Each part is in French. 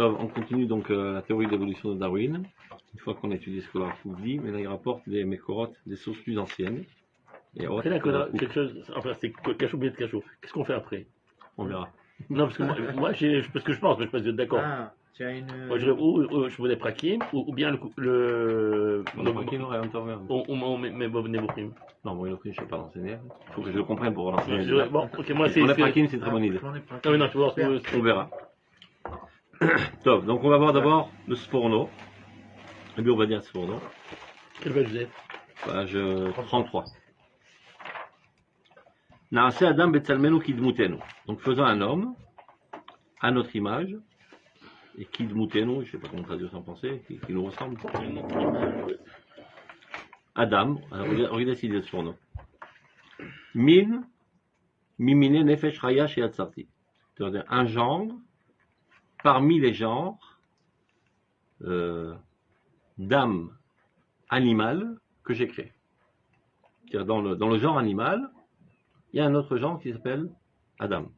On continue donc la théorie de l'évolution de Darwin. Une fois qu'on a étudié ce que la Rav dit, mais là il rapporte des mécorotes, des sources plus anciennes. Et Après, là, quelque chose, enfin, c'est cachot, bien de cachot. Qu'est-ce qu'on fait après? On verra. Non, parce que moi parce que je pense, mais je sais pas si vous êtes d'accord. Ah, tu as une. Moi, je dirais, ou je voulais prakim, ou bien le. Prakim aurait intervenu. On met Bob Nebouchim. Non, bon, je ne sais pas l'enseigner. Il faut que je le comprenne pour l'enseigner. Bon, ok, moi c'est. On est prakim, c'est très bonne idée. Non, mais non, tu vois, on verra. Top, donc on va voir d'abord le Sforno. Et puis on va dire Sforno. Quelle page vous êtes? Page 33. Naase Adam Betsalmenu Kidmutenu. Donc faisons un homme à notre image. Et Kidmutenu, je ne sais pas comment traduire sans penser, qui nous ressemble. Adam, alors regardez s'il est Sforno. Min, Mimine Nefesh Raya chez Atzarti. C'est-à-dire un genre parmi les genres d'âme animale que j'ai créé. C'est-à-dire dans le genre animal, il y a un autre genre qui s'appelle Adam.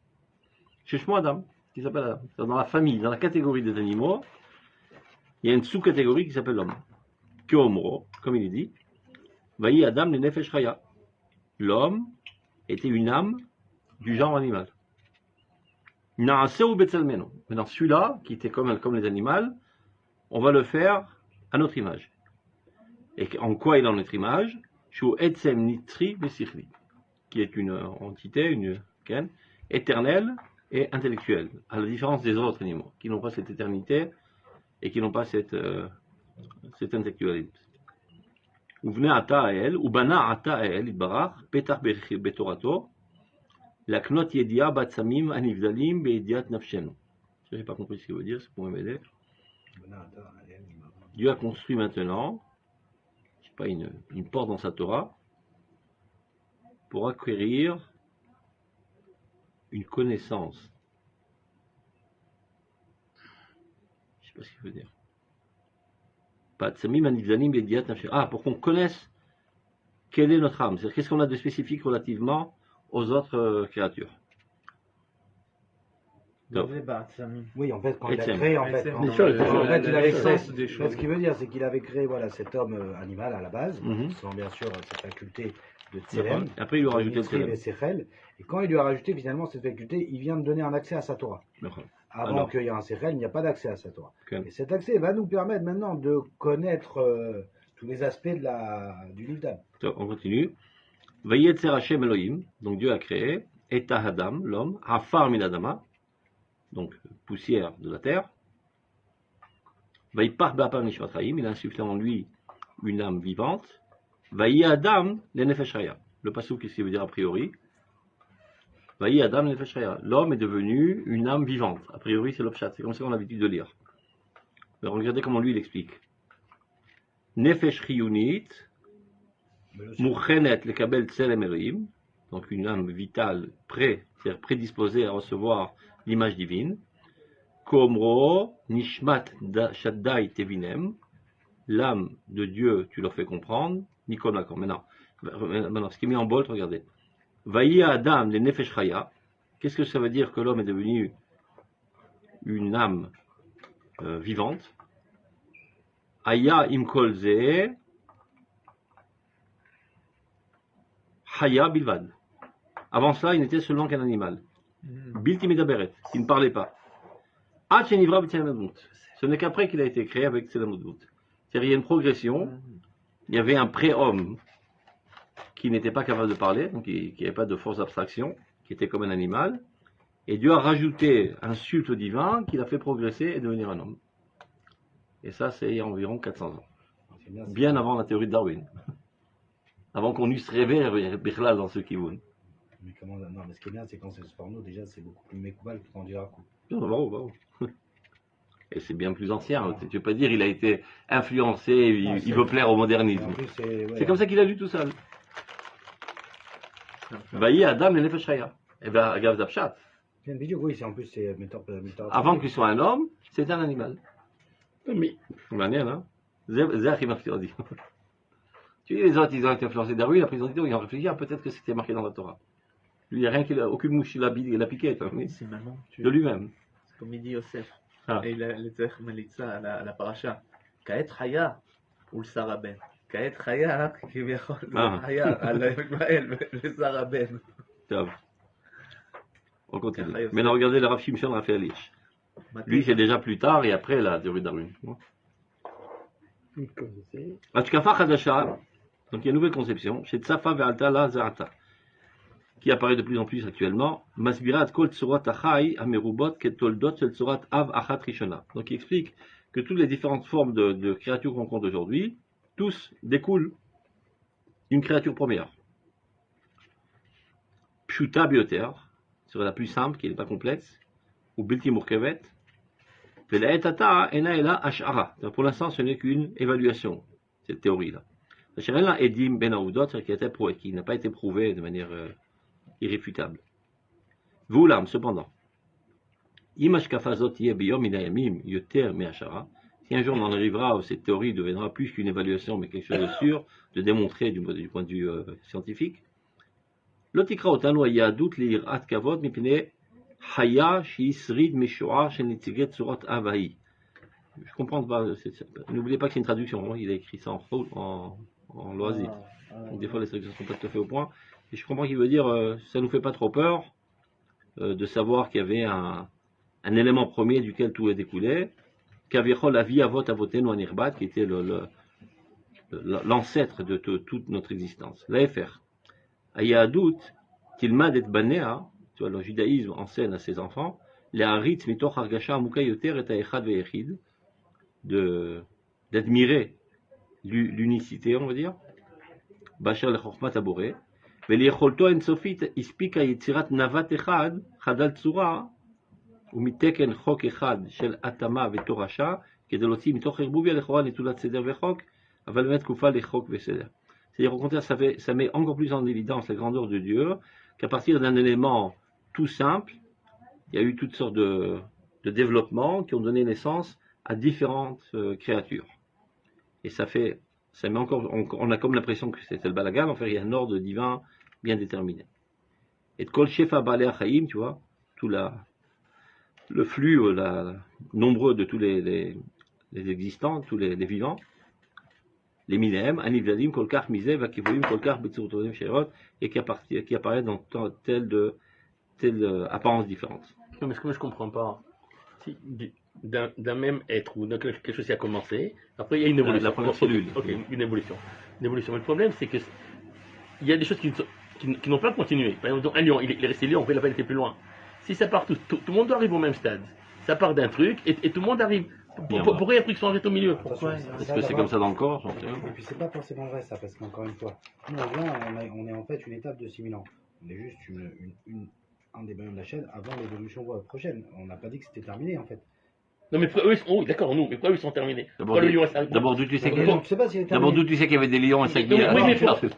Chez moi Adam, qui s'appelle Adam. Dans la famille, dans la catégorie des animaux, il y a une sous-catégorie qui s'appelle l'homme. Kyomro, comme il est dit, Vayi Adam le Nefesh Raya. L'homme était une âme du genre animal. Naaseu Betsalmenu. Maintenant, celui-là, qui était comme les animaux, on va le faire à notre image. Et en quoi il est dans notre image? Shu Etzem Nitri Besichli, qui est une entité, une éternelle et intellectuelle, à la différence des autres animaux, qui n'ont pas cette éternité et qui n'ont pas cette intellectualité. Uvne ata ael, ubana ata ael, itbarach, petach betorato, laknot yedia batsamim anivdalim beediat nafshenu. Je n'ai pas compris ce qu'il veut dire, c'est pour m'aider. Dieu a construit maintenant, je sais pas, une porte dans sa Torah pour acquérir une connaissance. Je sais pas ce qu'il veut dire. Ah, pour qu'on connaisse quelle est notre âme. C'est-à-dire qu'est-ce qu'on a de spécifique relativement aux autres créatures. Oui, en fait, quand il a créé, il avait créé, ce qu'il veut dire, c'est qu'il avait créé, voilà, cet homme animal à la base, sans bien sûr cette faculté de Tselem. Après, il lui a rajouté le Sechel. Et quand il lui a rajouté finalement cette faculté, il vient de donner un accès à sa Torah. Avant qu'il y ait un Sechel, il n'y a pas d'accès à sa Torah. Et cet accès va nous permettre maintenant de connaître tous les aspects du livre d'âme. On continue. Vayetzer Hashem Elohim, donc Dieu a créé, Eta Adam, l'homme, Afar Minadama, donc poussière de la terre. Vayipach Ba'apam Nishmat Chaim, il a insufflé en lui une âme vivante. Vayi Adam le Nefesh Raya. Le passage, qu'est-ce qu'il veut dire a priori? Vayi Adam le Nefesh Raya. L'homme est devenu une âme vivante. A priori, c'est l'Opshat. C'est comme ça qu'on a l'habitude de lire. Mais regardez comment lui il explique. Nefesh Riyunit, Mouchenet le Kabel Tselem Elohim. Donc une âme vitale, c'est-à-dire prédisposée à recevoir l'image divine. Komro Nishmat Shaddai Tevinem. L'âme de Dieu, tu leur fais comprendre. Nikonakon. Maintenant, ce qui est mis en bold, regardez. Vaïa Adam le Nefesh Chaya. Qu'est-ce que ça veut dire que l'homme est devenu une âme vivante? Aya Imkol Zeh Chaya Bilvad. Avant cela, il n'était seulement qu'un animal. Bilti Medaberet. Il ne parlait pas. Achenivra B'Tselamudmut. Ce n'est qu'après qu'il a été créé avec Tselamudmut. C'est-à-dire, il y a une progression. Il y avait un pré-homme qui n'était pas capable de parler, donc qui n'avait pas de force d'abstraction, qui était comme un animal. Et Dieu a rajouté un sulte divin qui l'a fait progresser et devenir un homme. Et ça, c'est il y a environ 400 ans. Bien avant la théorie de Darwin. Avant qu'on eusse rêvé Bichlal dans ce kivoun. Mais comment, non, mais ce qui est bien, c'est quand c'est ce porno, déjà, c'est beaucoup plus mécoubal que quand on dit Rakou. Non, bravo. Et c'est bien plus ancien. Tu ne peux pas dire il a été influencé, il veut plaire au modernisme. C'est comme ça qu'il a lu tout seul. Vaïe Adam le Nefesh Chaya. Et bien, Agav Zapshat. Oui, c'est en plus, c'est avant qu'il soit un homme, c'était un animal. Mais. Manière, hein? Zach, il m'a dit. Tu dis, les autres, ils ont été influencés Darwin, après ils ont réfléchi, peut-être que c'était marqué dans la Torah. Lui, il n'y a rien aucune mouche, il a piqué, c'est maman. De lui-même. C'est comme il dit Yosef. Et il a dit à la paracha, Kaet Chaya ou le Saraben. Kaet Chaya, qui vient le Chaya, le Saraben. On continue. Maintenant, regardez le Rav Shimshon Raphaël Hirsch. Lui, c'est déjà plus tard et après la théorie Darwin. Atkafa Chadasha, donc il y a une nouvelle conception, chez Tsafa Ve'alta La Zarata, qui apparaît de plus en plus actuellement. Masbirat Kol Tsurat Achai Amerubot Ketoldot Shel Tsurat Av Achat Rishona. Donc il explique que toutes les différentes formes de créatures qu'on compte aujourd'hui, tous découlent d'une créature première. Pshuta Bioter, serait la plus simple, qui n'est pas complexe, ou Bilti Murkevet. Pour l'instant, ce n'est qu'une évaluation, cette théorie-là. Edim Ben Aoudot, qui n'a pas été prouvée de manière irréfutable. Voulam, cependant, si un jour on en arrivera où cette théorie deviendra plus qu'une évaluation, mais quelque chose de sûr, de démontrer du point de vue scientifique, l'otikra otanu ayadut lirat kavod mipne haya shisrid meshoar shel nitziget surat avahi. Je comprends pas. N'oubliez pas que c'est une traduction. Il a écrit ça en loisir. Donc des fois les traductions sont pas tout à fait au point. Et je comprends qu'il veut dire ça nous fait pas trop peur de savoir qu'il y avait un élément premier duquel tout est découlé. Kavichol avi avot avoten ou anirbat, qui était l'ancêtre de toute notre existence. L'afr. Ayadut tilmad et banea, tu vois, le judaïsme enseigne à ses enfants, les haritz mitoch argasha amuka yoter et aechad ve'echid, d'admirer l'unicité, on va dire, bachar le chokhmat abore, ve'liecholto ensofit ispika yitzirat navat echad, chadal tzura, umiteken chok echad shel atama ve'torasha, כדי להוציא מתוך ערבוביה לכאורה נטולת סדר וחוק, אבל באמת תקופה לחוק וסדר. C'est-à-dire, au contraire, ça met encore plus en évidence la grandeur de Dieu, qu'à partir d'un élément tout simple, il y a eu toutes sortes de développements qui ont donné naissance à différentes créatures. Et met encore, on a comme l'impression que c'était le balagan, en fait, il y a un ordre divin bien déterminé. Et de Kol Shefa Baalei Chaim, tu vois, tout le flux nombreux de tous les existants, tous les vivants, les minéem, anivladim, kolkar misé, vakivoim, kolkar betsurtodim sherot, et qui apparaît dans telle apparence différente. Non, mais ce que je comprends pas, si d'un même être ou quelque chose qui a commencé, après il y a une évolution. La première cellule. Ok, une évolution. Mais le problème, c'est que il y a des choses qui n'ont pas continué. Par exemple, un lion, il est resté lion, on peut l'appeler plus loin. Si ça part, tout le monde arrive au même stade. Ça part d'un truc et tout le monde arrive. Pourquoi il y a un truc qui sont arrêtés au milieu? Pourquoi? Est-ce que c'est comme ça dans le corps? Et puis c'est pas forcément vrai ça, parce qu'encore une fois, nous on est en fait une étape de 6000 ans. On est juste un des maillons de la chaîne avant l'évolution prochaine. On n'a pas dit que c'était terminé en fait. Non mais d'accord, nous, mais pourquoi ils sont terminés? D'abord, d'où tu sais qu'il y avait des lions à 5000 ans? Oui, mais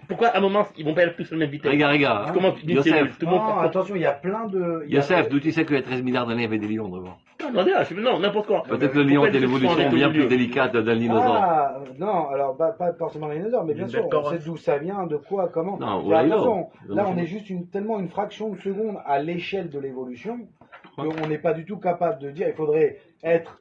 pourquoi à un moment ils vont pas être tous à la même vitesse? Regarde. Yosef. Attention, il y a plein de. Yosef, d'où tu sais qu'il y a 13 milliards d'années, il y avait des lions d'abord? Non, n'importe quoi. Peut-être que le lion était l'évolution bien plus délicate d'un dinosaure. Ah, non, alors pas forcément d'un dinosaure, mais bien sûr, on sait d'où ça vient, de quoi, comment. Non, attention, là on est juste tellement une fraction de seconde à l'échelle de l'évolution qu'on n'est pas du tout capable de dire il faudrait être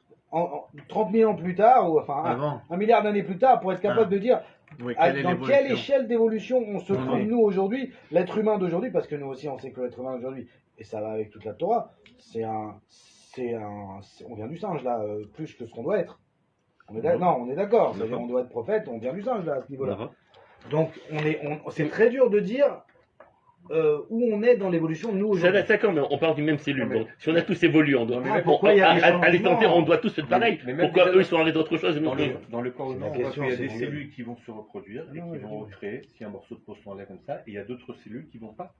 30 000 ans plus tard, ou enfin 1 milliard d'années plus tard, pour être capable de dire dans quelle échelle d'évolution on se trouve nous aujourd'hui, l'être humain d'aujourd'hui, parce que nous aussi on sait que l'être humain d'aujourd'hui, et ça va avec toute la Torah, on vient du singe là, plus que ce qu'on doit être. On est d'accord. C'est-à-dire on doit être prophète, on vient du singe là à ce niveau-là. Donc c'est très dur de dire où on est dans l'évolution nous aujourd'hui. D'accord, mais on parle d'une même cellule. Donc si on a tous évolué, on doit. À l'étendard, on doit tous faire pareil. Pourquoi eux ils sont arrêtés d'autre chose? Dans le corps humain, on voit qu'il y a des cellules qui vont se reproduire et qui vont recréer si un morceau de peau s'enlève comme ça, et il y a d'autres cellules qui vont pas.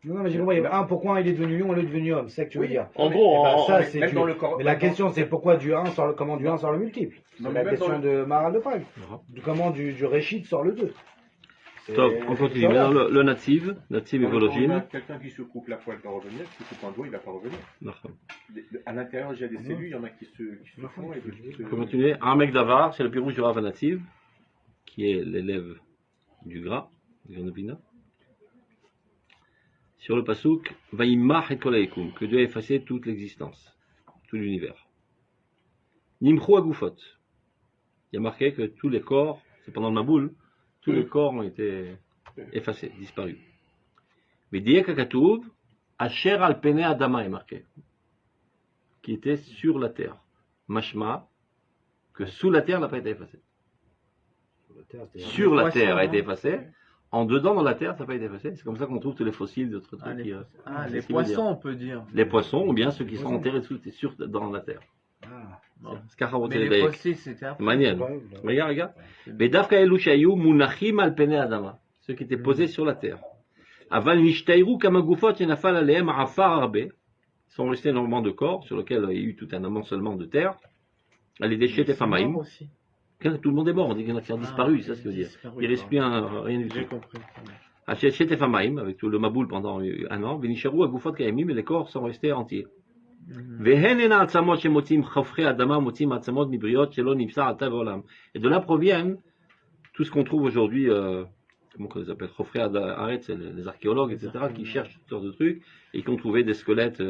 Non, mais j'ai compris. Pourquoi il est devenu lion et l'autre devenu homme, c'est ça que tu veux dire. En gros, ça c'est dans le corps. Mais la question c'est pourquoi comment du 1 sort le multiple. C'est la question de Maharal de Prague. Comment du Réchid sort le 2. Top, on continue. Maintenant le natif évologine. Quelqu'un qui se coupe la poêle va revenir, qui se coupe un doigt, il va pas revenir. À l'intérieur, il y a des cellules, il y en a qui se font et d'autres qui se. On va continuer. Armek Davar, c'est le pirouge du Rav natif, qui est l'élève du Gras, du Granopina. Sur le pasouk, Vaïmach et Kolaïkoum, que Dieu a effacé toute l'existence, tout l'univers. Nimchou Agoufot. Il y a marqué que tous les corps, c'est pendant le Maboul, tous les corps ont été effacés, disparus. Mais Diekakatouv, Asher al Pene Adama est marqué, qui était sur la terre. Mashma, que sous la terre n'a pas été effacé. Sur la terre a été effacé. En dedans, dans la terre, ça n'a pas été effacé. C'est comme ça qu'on trouve tous les fossiles d'autres trucs. Les poissons, on peut dire. Les poissons, ou bien ceux qui sont enterrés dans la terre. Mais les fossiles, c'était après. Regarde. Mais Dafka Elushayu Munachim al Pene Adama. Ceux qui étaient posés sur la terre. Aval Nishtairu Kamagufot Yenafal Aleem Afar Arbe. Ils sont restés énormément de corps sur lesquels il y a eu tout un amoncellement de terre. Les déchets étaient Famaïm. Tout le monde est mort, on dit qu'il y en a qui ont disparu, c'est ça ce que je veux dire. Il ne reste plus rien du tout. J'ai compris. Chez Famaïm, avec tout le Maboul pendant un an, Venisharu Agufot Kayamim, mais les corps sont restés entiers. Et de là proviennent tout ce qu'on trouve aujourd'hui, comment on les appelle, Chofrei Aret, c'est les archéologues, etc., qui cherchent toutes sortes de trucs et qui ont trouvé des squelettes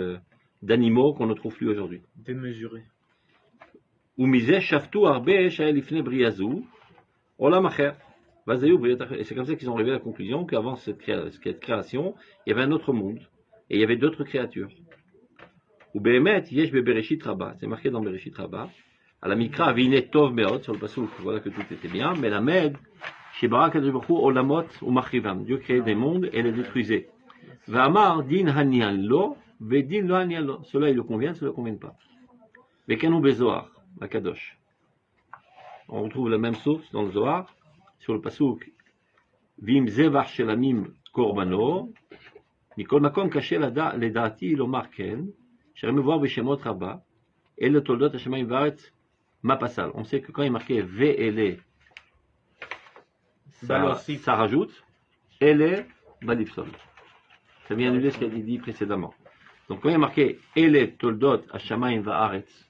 d'animaux qu'on ne trouve plus aujourd'hui. Démesurés. Et c'est comme ça qu'ils ont arrivé à la conclusion qu'avant cette création, il y avait un autre monde et il y avait d'autres créatures. C'est marqué dans Bereshit Rabbah. À la Mikra, Vine Tov Meot, sur le passage, voilà que tout était bien, mais la Med, Shebarak Adribachu Olamot ou Machivam, Dieu créait des mondes et les détruisait. Vamar din Hanian Lo, Vedin Lo Hanian Lo. Cela il le convient, cela ne le convient pas. Vekanu Bezoar, la Kadosh. On retrouve la même source dans le Zohar, sur le pasuk Vim Zevar Shelamim Korbano, Nikol Makom Kaché Ledati Lomar Ken, Sherem voir Beshemot Rabba, et le Toldot Hashemayim Varetz Mapasal. On sait que quand il est marqué Ve'ele, ça rajoute Ele Balifsol. Ça vient annuler ce qui a été dit précédemment. Donc quand il est marqué Ele Toldot Hashemayim Varetz,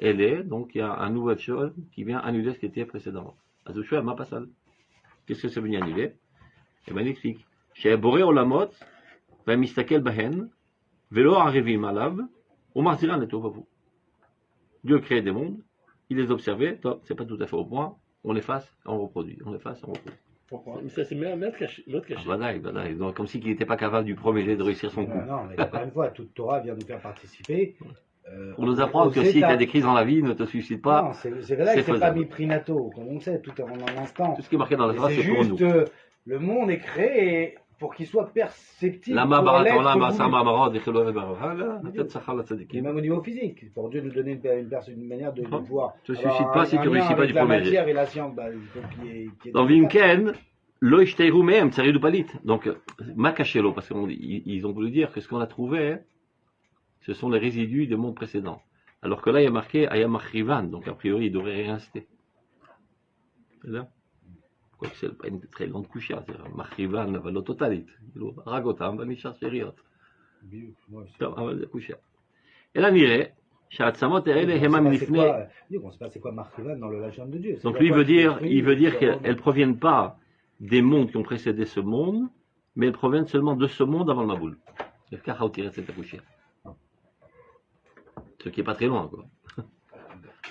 Ele, donc il y a un nouvel chose qui vient annuler ce qui était précédemment. Azouchoué Mapasal. Qu'est-ce que ça veut dire annuler? Eh bien il explique. Chez Boré Olamot, va mistakel bahen, velo arrivim alav, ou marziran et vous. Dieu crée des mondes, il les observait, c'est pas tout à fait au point, on l'efface, on reproduit, on l'efface, on reproduit. Pourquoi? Mais ça c'est l'autre caché. Voilà, donc comme si il n'était pas capable du premier jet de réussir son coup. Non, mais encore une fois, toute Torah vient nous faire participer. Pour nous apprendre que si tu as des crises dans la vie, ne te suicide pas. Non, c'est vrai que c'est pas mis prinato, comme on sait, tout en un instant. Tout ce qui est marqué dans la Torah, c'est pour nous. Le monde est créé pour qu'il soit perceptible. Même au niveau physique, pour Dieu nous donner une manière de pouvoir. Tu ne te suicides pas si tu ne réussis pas du premier jet. Et la science, dans Vimken, lo ishteiru mehem, tsaridu palit. Donc, makashelo, parce qu'ils ont voulu dire que ce qu'on a trouvé, ce sont les résidus des mondes précédents. Alors que là, il y a marqué Ayamachrivan, donc a priori, il devrait rien rester. C'est là? Quoique c'est pas une très grande couchia, c'est Machrivan, la totalité. Ragotam, va nichar sheriot. Et là, n'irait, Shatzamot et elle, Hemam Nifne. On ne sait pas c'est quoi Machrivan dans le légende de Dieu. Donc lui, il veut dire qu'elles ne proviennent pas des mondes qui ont précédé ce monde, mais elles proviennent seulement de ce monde avant le Maboul. C'est le cas où tirer cette couchia. Ce qui n'est pas très loin, quoi.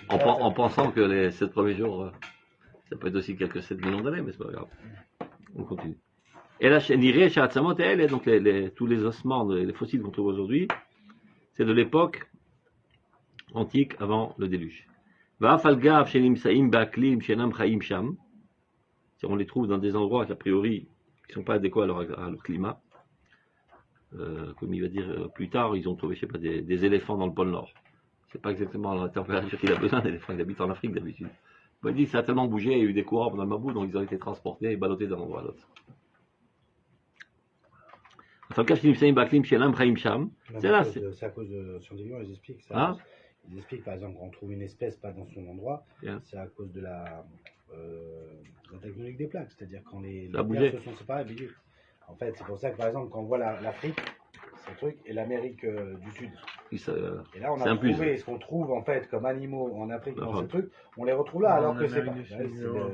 En pensant que les 7 premiers jours, ça peut être aussi quelques 7 millions d'années, mais c'est pas grave. On continue. Et là, Niré, Shahatzamot, elle, donc tous les ossements, les fossiles qu'on trouve aujourd'hui, c'est de l'époque antique avant le déluge. Va'afalgav, Shenim Saim, Ba'aklim, Shenam Chaim Sham. On les trouve dans des endroits qui, a priori, qui ne sont pas adéquats à leur climat. Comme il va dire plus tard, ils ont trouvé, je sais pas, des éléphants dans le pôle Nord. C'est pas exactement la température qu'il a besoin d'éléphants, il habite en Afrique d'habitude. Il dit que ça a tellement bougé, il y a eu des courants pendant le Mabou, donc ils ont été transportés et ballottés d'un endroit à l'autre. C'est là, c'est à cause de scientifiquement, ils expliquent ça. Ils expliquent par exemple qu'on trouve une espèce pas dans son endroit, c'est à cause de la tectonique des plaques, c'est-à-dire quand les plaques se sont séparées. En fait, c'est pour ça que par exemple, quand on voit l'Afrique, c'est un truc, et l'Amérique du Sud. Et là, on a trouvé ce qu'on trouve en fait comme animaux en Afrique dans ce truc, on les retrouve là, alors que c'est pas.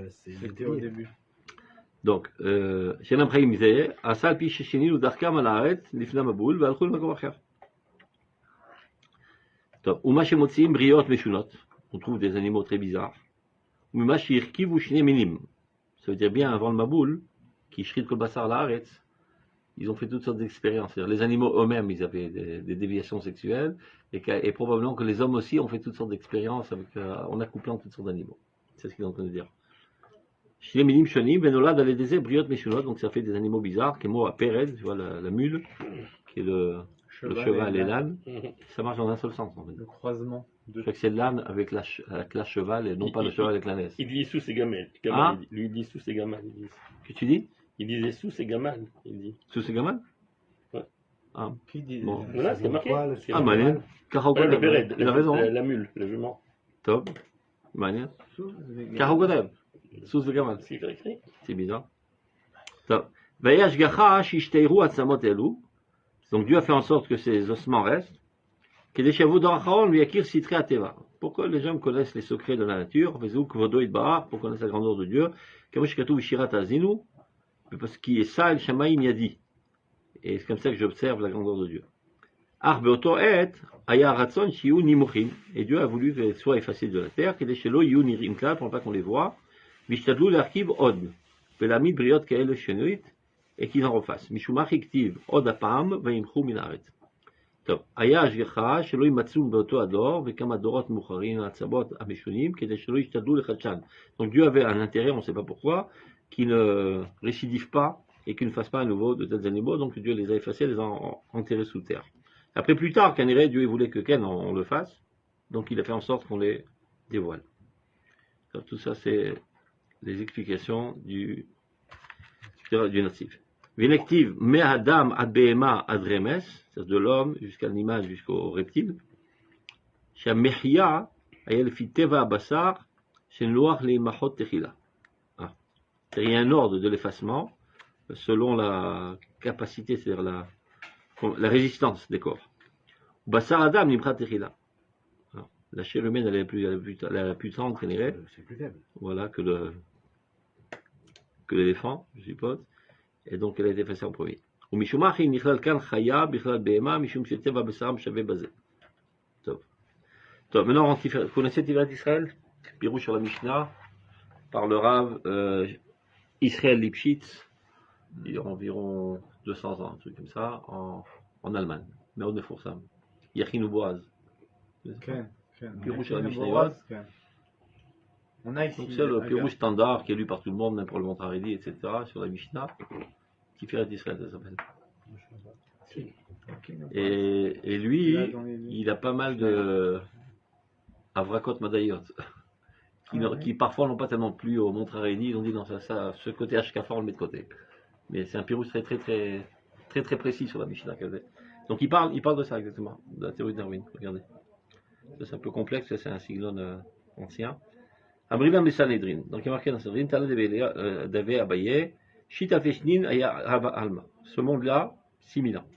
C'était au début. Donc, Shenam Chaim disait, Asal pi sheshini ou darkam al haaretz lifna maboul ve'alchul makom acher. Umashemotsim, briot, meshunot. On trouve des animaux très bizarres. Umashir, kivushne minim. Ça veut dire bien avant le Maboul, qui shrit kol basar laaretz. Ils ont fait toutes sortes d'expériences. Les animaux eux-mêmes, ils avaient des déviations sexuelles, et probablement que les hommes aussi ont fait toutes sortes d'expériences en accouplant toutes sortes d'animaux. C'est ce qu'ils ont en train de dire. Shne minim shonim, venola dans les déserts, briot, meshunot. Donc ça fait des animaux bizarres. Kemo à Pérez, tu vois, la mule, qui est le cheval et l'âne. Ça marche dans un seul sens, en fait. Le croisement. Je crois que c'est l'âne avec la cheval et non pas le cheval avec l'ânesse. Il dit sous ses gamelles. Lui, il dit sous ses gamelles. Qu'est-ce que tu dis? Il disait sous ses gamelles. Il dit. Sous ses gamelles? Ouais. Ah. Qui dit? Bon. Voilà, c'est marqué. Ah, Manien. Le il a raison. La mule, le jument. Top. Manien. Karogodev. Sous les gamelles. C'est bizarre. Top. Vayash gacha shishteiru atzamot elu. Donc Dieu a fait en sorte que ces ossements restent. Pourquoi les gens connaissent les secrets de la nature? Pour connaître la grandeur de Dieu. Parce qu'il est ça, el Shamaim Yadi. Et c'est comme ça que j'observe la grandeur de Dieu. Et Dieu a voulu qu'elle soit effacée de la terre, pour ne pas qu'on les voit. Et qu'ils en refassent. Od apam vayimchu minaret. טוב, היה השגחה שלא יימצאו באותו הדור וכמה דורות מאוחרים העצמות המשונים כדי שלא ישתדלו לחדשן. Donc Dieu avait un intérêt, on ne sait pas pourquoi, qui ne récidive pas et qui ne fasse pas à nouveau de tels animaux, donc Dieu les a effacés, les a enterrés sous terre. Après plus tard, Kaniré, Dieu voulait que Ken on le fasse, donc il a fait en sorte qu'on les dévoile. Donc, tout ça c'est les explications du natif. Vinective, Mehadam ad Behema ad Remes, c'est-à-dire de l'homme jusqu'à l'animal jusqu'au reptile. Chez Mehia, Ayel Fiteva Basar, chez Noir les Mahot Techila. Il y a un ordre de l'effacement selon la capacité, c'est-à-dire la résistance des corps. Basar Adam Nimcha Techila. La chair humaine, elle est la plus tendre, c'est plus faible. Voilà, que l'éléphant, je suppose. Et donc elle a été effacée en premier. Maintenant, vous connaissez Tiveret d'Israël? Pirouche sur la Mishnah, par le Rav Israël Lipschitz, il y a environ 200 ans, un truc comme ça, en Allemagne. Mais on est pour ça. Yachin Boaz. Pirouche sur la Mishnah. Donc c'est le Pirouche standard qui est lu par tout le monde, même pour le Montaredi, etc., sur la Mishnah. Tiferet d'Israël, ça s'appelle. Et lui, il a pas mal de Avrakot Madayot, qui parfois n'ont pas tellement plu au Montaredi. Ils ont dit non, ça, ce côté Ashkafa, on le met de côté. Mais c'est un Pirouche très précis sur la Mishnah. Donc il parle de ça exactement, de la théorie de Darwin. Regardez. Ça, c'est un peu complexe, c'est un siglon ancien. Abrilam Sanhedrin. Donc il est marqué dans Sanhedrin, Tala Dave Abaye, Shita Feshnin Aya Rava Alma. Ce monde-là, 6000 ans.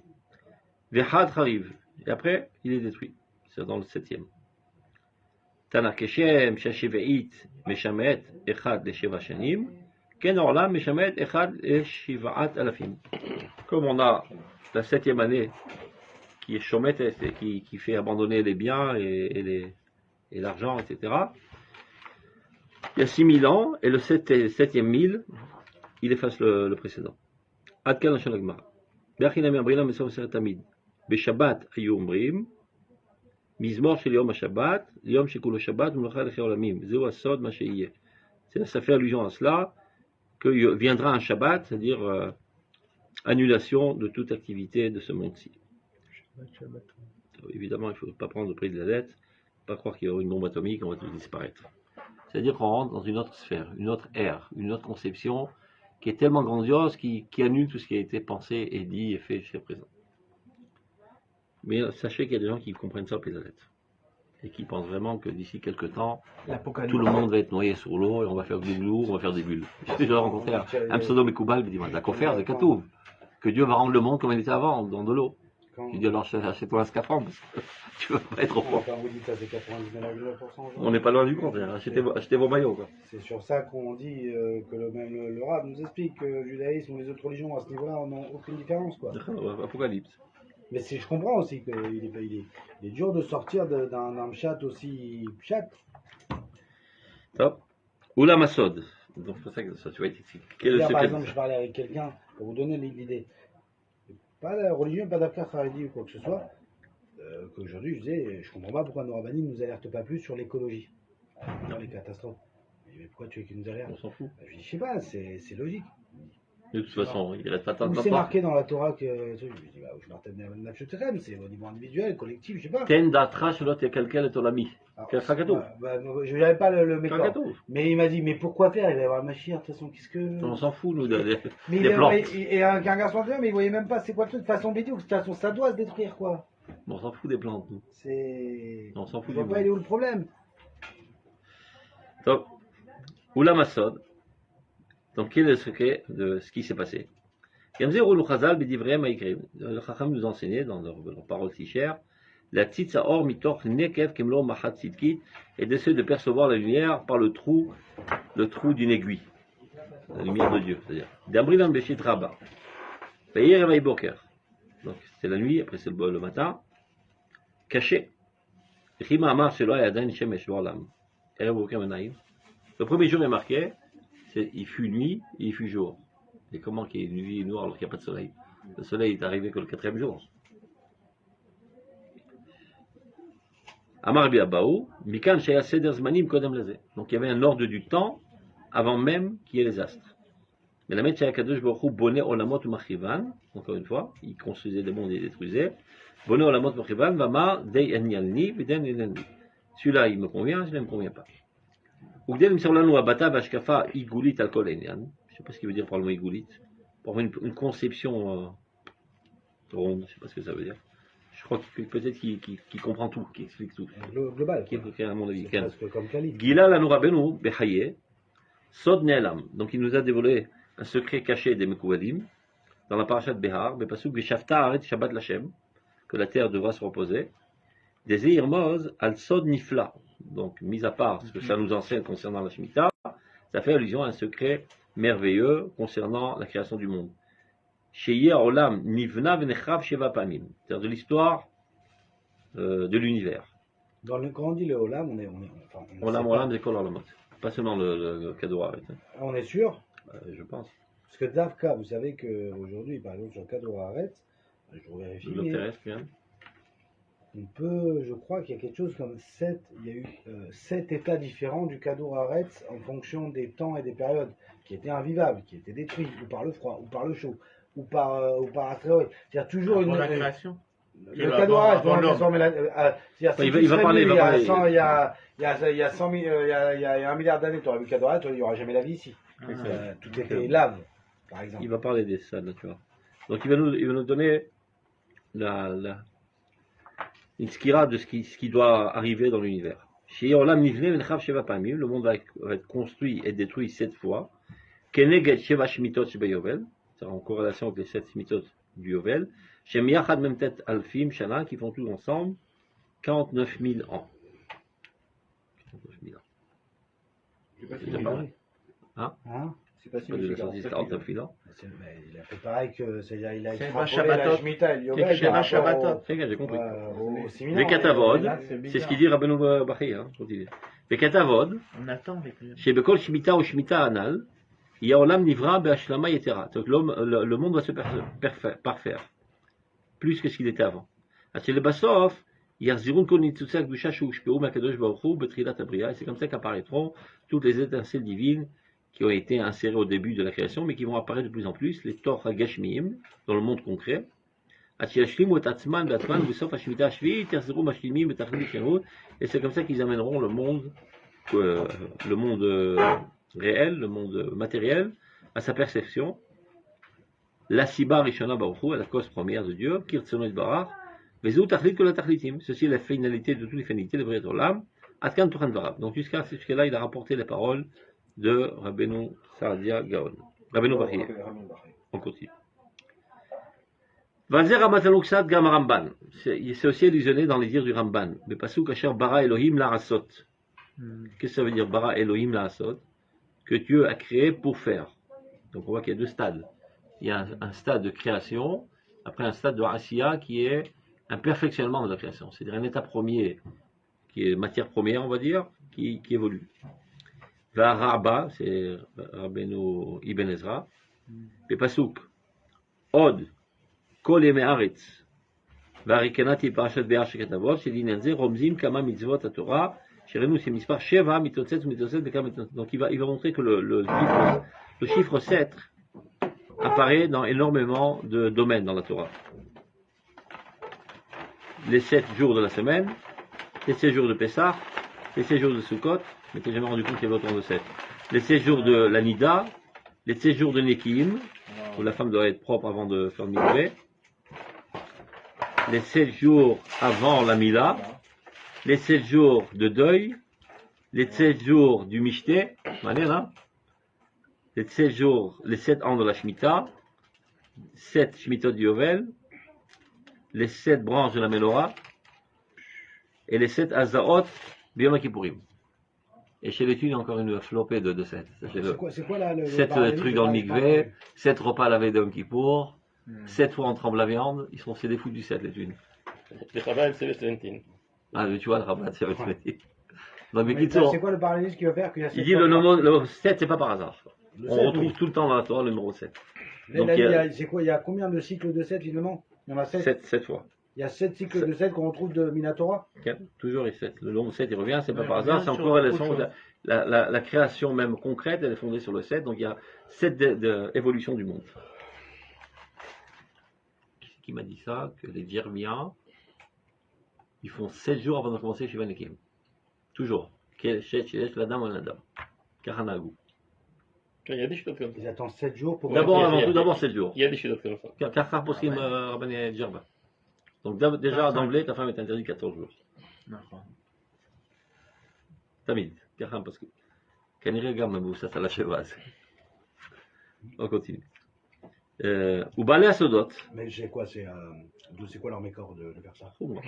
Vehad Hariv. Et après, il est détruit. C'est dans le 7e. Tana Keshem, Shasheveit, Meshamet, Echad, Lesheva Shanim, Ken Orlam, Meshamet, Echad, Leshivaat Alafim. Comme on a la 7e année, qui est Shomet, qui fait abandonner les biens et l'argent, etc. Il y a 6000 ans, et le 7e 1000, il efface le précédent. Adkan Lashon Agmara. Be'achinami Abrilam Mesav Seret Tamid. Be'Shabbat ayu omrim. Mizmor shel Yom HaShabbat. Yom shekulo Shabbat. Melacha lechei olamim. Zeu asod ma sheiyeh. Ça fait allusion à cela, que viendra un Shabbat, c'est-à-dire annulation de toute activité de ce monde-ci. Évidemment, il ne faut pas prendre le prix de la dette, pas croire qu'il y aura une bombe atomique, on va tout disparaître. C'est-à-dire qu'on rentre dans une autre sphère, une autre ère, une autre conception qui est tellement grandiose, qui annule tout ce qui a été pensé et dit et fait jusqu'à présent. Mais sachez qu'il y a des gens qui comprennent ça au pied de la lettre. Et qui pensent vraiment que d'ici quelques temps, tout le monde va être noyé sous l'eau et on va faire du glou, on va faire des bulles. J'ai déjà rencontré un pseudo Koubal qui dit, la Kofer, c'est Katouv, que Dieu va rendre le monde comme il était avant, dans de l'eau. Je dis alors achète-toi un scaphandre, parce que tu vas pas être au froid. Quand vous dites ça, c'est 99%. On n'est pas loin du compte, achetez vos maillots. Quoi. C'est sur ça qu'on dit que le Rav nous explique que le judaïsme ou les autres religions à ce niveau-là n'ont aucune différence. Quoi. Apocalypse. Mais je comprends aussi qu'il est dur de sortir d'un chat aussi chat. Top. Oula Masod. Donc c'est pour ça que ça, tu vois, quel est le secret? Par exemple, je parlais avec quelqu'un, pour vous donner l'idée, pas la religion, pas d'affaire Haredi ou quoi que ce soit, qu'aujourd'hui je disais, je comprends pas pourquoi nos rabbinim ne nous alertent pas plus sur l'écologie, dans les catastrophes. Mais pourquoi tu veux qu'ils nous alertent? On s'en fout. Je dis, je sais pas, c'est logique. De toute façon, il reste pas tant de temps. C'est marqué dans la Torah que. Je me dis, je m'arrête c'est au niveau individuel, collectif, je sais pas. Ten d'atra selon quelqu'un est ton ami. C'est un gâteau. Je n'avais pas le méthode. Gâteau. Mais il m'a dit, mais pourquoi faire? Il va y avoir le machir, de toute façon, qu'est-ce que. On s'en fout, nous, des plantes. Et un garçon de mais il voyait même pas c'est quoi le truc. De façon vidéo, de toute façon, ça doit se détruire, quoi. On s'en fout des plantes, nous. On s'en fout du monde. Il est où le problème? Donc, Oula Masod. Donc, quel est le secret de ce qui s'est passé? Le Chacham nous enseignait dans leurs paroles si chères la tzitza or mitoch nekev kemlo machat tzidkit, et d'essayer de percevoir la lumière par le trou d'une aiguille, la lumière de Dieu, c'est-à-dire d'Amrilan Beshit Rabba, Veyer Evay Boker. Donc c'est la nuit, après c'est le matin, caché. Rima Amar Shelo Ayadan Shemesh Bolam. Erev Boker Menaim. Le premier jour est marqué, il fut nuit et il fut jour. Et comment qu'il y ait nuit et noir alors qu'il n'y a pas de soleil? Le soleil est arrivé que le 4e jour. Amar Biabaou, Mikan Shaya Seder Zmanim Kodem Leze. Donc il y avait un ordre du temps avant même qu'il y ait les astres. Mais la Met Shaya Kadosh Baruch Hu Boneh Olamot Machivan, encore une fois, il construisait des mondes et détruisait. Boneh Olamot Machivan, Vama Dei Enyalni, Viden Enelni. Celui-là il me convient, celui-là ne me convient pas. Ugdel Msorlanu Abata Vashkafa Igulit Alkol Enyan. Je ne sais pas ce qu'il veut dire par le mot Igulit. Pour une conception ronde, je ne sais pas ce que ça veut dire. Je crois peut-être qu'il comprend tout, qu'il explique tout. Global. À mon avis. C'est presque comme Khalid. Gila la Nourabenu Bechaye, Sod Ne'elam. Donc il nous a dévoilé un secret caché des Mekouvadim dans la parashat Behar, Bepasuk Beshafta Aret Shabbat Lachem, que la terre devra se reposer. Des Irmoz al Sod Nifla. Donc, mis à part ce que ça nous enseigne concernant la Shemitah, ça fait allusion à un secret merveilleux concernant la création du monde. C'est-à-dire de l'histoire de l'univers. Quand on dit le Olam, on est Olam, c'est quoi Olamot? Pas seulement le cadeau arrêt. On est sûr? Je pense. Parce que Davka, vous savez qu'aujourd'hui, par exemple, sur le cadeau arrêt, je vérifie. Le terrestre, bien. On peut, je crois qu'il y a quelque chose comme 7 états différents du cadeau arrêt en fonction des temps et des périodes qui étaient invivables, qui étaient détruits, ou par le froid, ou par le chaud, ou par astéroïde. C'est-à-dire toujours une. La création. Le cadeau arrêt, il va parler. Il y a 100 000, il y a 1 milliard d'années, tu aurais vu le cadeau arrêt, il n'y aura jamais la vie ici. Tout était lave, par exemple. Il va parler des salles, tu vois. Donc il va nous donner une skira de ce qui doit arriver dans l'univers. Le monde va être construit et détruit 7 fois. C'est en corrélation avec les 7 Shmitot du Yovel. Qui font tous ensemble 49 000 ans. 49 000 ans. C'est pas significatif. Hein? C'est pas de la sortie de 49 000 ans. Il a fait pareil que, c'est-à-dire, il a extrapolé la Shemitah et le Yovel par rapport j'ai compris. au séminaire. Les Katavod, c'est ce qu'il dit Rabbeinu Bachai. Les Katavod, chez Bekol Shemitah ou Shemitah Anal, il y a Olam Nivra Be'ashlama Yetera. Donc le monde va se parfaire. Plus que ce qu'il était avant. Chez le Bassof, il y a Zirun Kol Nitzutsa Gdusha Shushpeu Makadosh Baruch Hu Betrilat Abriya. Et c'est comme ça qu'apparaîtront toutes les étincelles divines qui ont été insérées au début de la création, mais qui vont apparaître de plus en plus, les Torah Gashmiim, dans le monde concret. Et c'est comme ça qu'ils amèneront le monde réel, le monde matériel, à sa perception. La Siba Rishona Baruch Hu, la cause première de Dieu, Kirtsono Barach, Vezou Tachlit Kol Tachlitim. Ceci est la finalité de toutes les finalités de Briat Olam. Atkan Tuchan Varav. Donc jusqu'à là, il a rapporté les paroles de Rabbeinu Saadia Gaon. Rabbeinu Bachai. On continue. Vazer Ramatanoksad Gam Ramban. C'est aussi illusionné dans les dires du Ramban. Mais Pasuk Asher Bara Elohim Larasot. Qu'est-ce que ça veut dire Bara Elohim Larasot? Que Dieu a créé pour faire. Donc on voit qu'il y a 2 stades. Il y a un stade de création, après un stade de Asiya qui est un perfectionnement de la création, c'est-à-dire un état premier, qui est matière première, on va dire, qui évolue. Rabba, c'est Rabbeinu Ibn Ezra, le pasuk, Od, Kol Yemei Haaretz, V'Arikanati Parashat Be'ar Sheketavot, Shedinyan Ze, Romzim Kama Mitzvot HaTorah, Shirenu c'est Mispar Sheva, Mitotzetz, Mitotzetz, Bekam Mitotzetz. Donc il va montrer que le chiffre 7 apparaît dans énormément de domaines dans la Torah. Les 7 jours de la semaine, les 7 jours de Pessah, les 7 jours de Sukkot, je m'étais jamais rendu compte qu'il y avait autant de 7. Les 7 jours de la Nida, les 7 jours de Nekim, où la femme doit être propre avant de faire le mikveh, les 7 jours avant la Mila, les 7 jours de deuil, les 7 jours du Mishté, les 7 jours, les 7 ans de la Shemitah, 7 Shemitot du Yovel, les 7 branches de la Menorah, et les 7 Azaot Biyom Kippourim. Et chez les thunes, encore une flopée de 7. C'est quoi là, 7 trucs dans le mikveh, 7 repas lavés d'Yom Kippour, 7 fois on tremble la viande, c'est des fous du 7 les thunes. Le Chabad, c'est le 17. Ah, mais tu vois, le Rabat, c'est le 17. C'est quoi le parallélisme qui va faire qu'il y a 7? Il dit le 7, c'est pas par hasard. On retrouve tout le temps dans la Torah le numéro 7. Donc, c'est quoi? Il y a combien de cycles de 7 finalement? Il y en a 7. 7 fois. Il y a 7 cycles de 7 qu'on retrouve de Minatora? Toujours les 7. Le nombre 7, il revient, c'est pas par hasard, c'est en corrélation. La création même concrète, elle est fondée sur le 7, donc il y a 7 d'évolution du monde. Qui m'a dit ça? Que les Djermiens, ils font 7 jours avant de commencer Shiva Nekim. Toujours. La dame ou la dame. Kahanagou. Il y a des choses comme ça. Ils attendent 7 jours pour. D'abord 7 jours. Il y a des choses comme ça. Kachar Poskim Rabbané Djerba. Donc déjà d'emblée, ta femme est interdite 14 jours. Tamid. Kachar Poskim. Kaniré Gam, ça la chevase. On continue. Ou balai à Sodot. Mais c'est quoi, c'est quoi leur mécor de faire ça? Oui,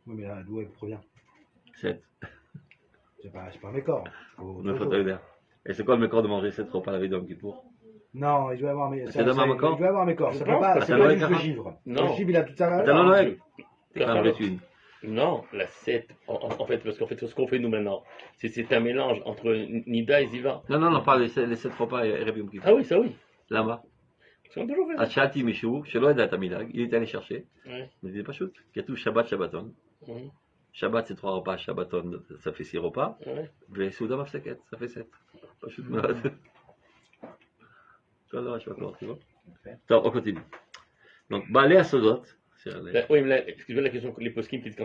mais là, d'où elle provient? 7. C'est pas un mécor. Et c'est quoi le mécor de manger 7 repas la veille d'Yom Kippour? Non, il doit avoir un C'est d'un mécor? Il doit avoir un mécor. C'est pas juste le givre. Non. Le givre, il a toute sa valeur. Non, la 7, en fait, parce qu'en fait, ce qu'on fait nous maintenant, c'est un mélange entre Nida et Ziva. Non, pas les 7 repas et Rabbi Yom Kippour. Ah oui, ça oui. Là-bas. C'est qu'on a toujours fait. Achati Mishou, Shelo Edat Amilag, il est allé chercher. Ouais. Mais il n'est pas chouette. Il y a tout Shabbat, Shabbaton. Shabbat, c'est 3 repas, Shabbaton, ça fait 6 repas. Mais Souda Mafsaket, ça fait 7. Pas chouette malade. Je sais pas comment, tu vois. Donc, on continue. Donc, Balé à Sodot. Oui, mais là, excusez-moi la question, les poskim qui disent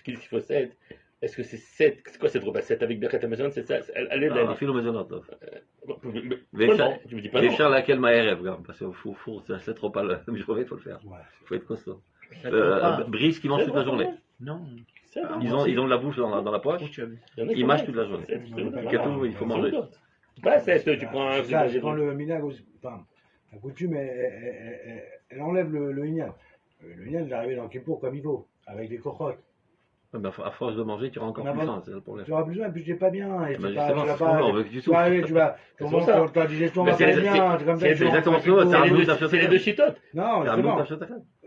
qu'il faut 7. Est-ce que c'est 7? C'est quoi cette repas 7 avec Berchet Amazon? C'est ça? Elle est là. Filo Maisonot. Tu me dis pas non. Faire laquelle Maërev, parce qu'il faut 7 repas le journée, il faut le faire. Il faut être costaud. Brice qui mange toute la journée. Non. Ils ont de la bouffe dans la poche. Ils mangent toute la journée. Il faut manger. Pas 7, tu prends un. Quand le minag, enfin, la coutume, elle enlève le ignal. Le ignal, il est arrivé dans Kippour comme il faut, avec des cochottes. À force de manger, tu auras encore plus faim, c'est le problème. Tu auras plus faim, et puis je n'ai pas bien. Et on veut que tu souffres. Ta digestion va pas bien. C'est exactement ça. C'est les deux chitotes. Non,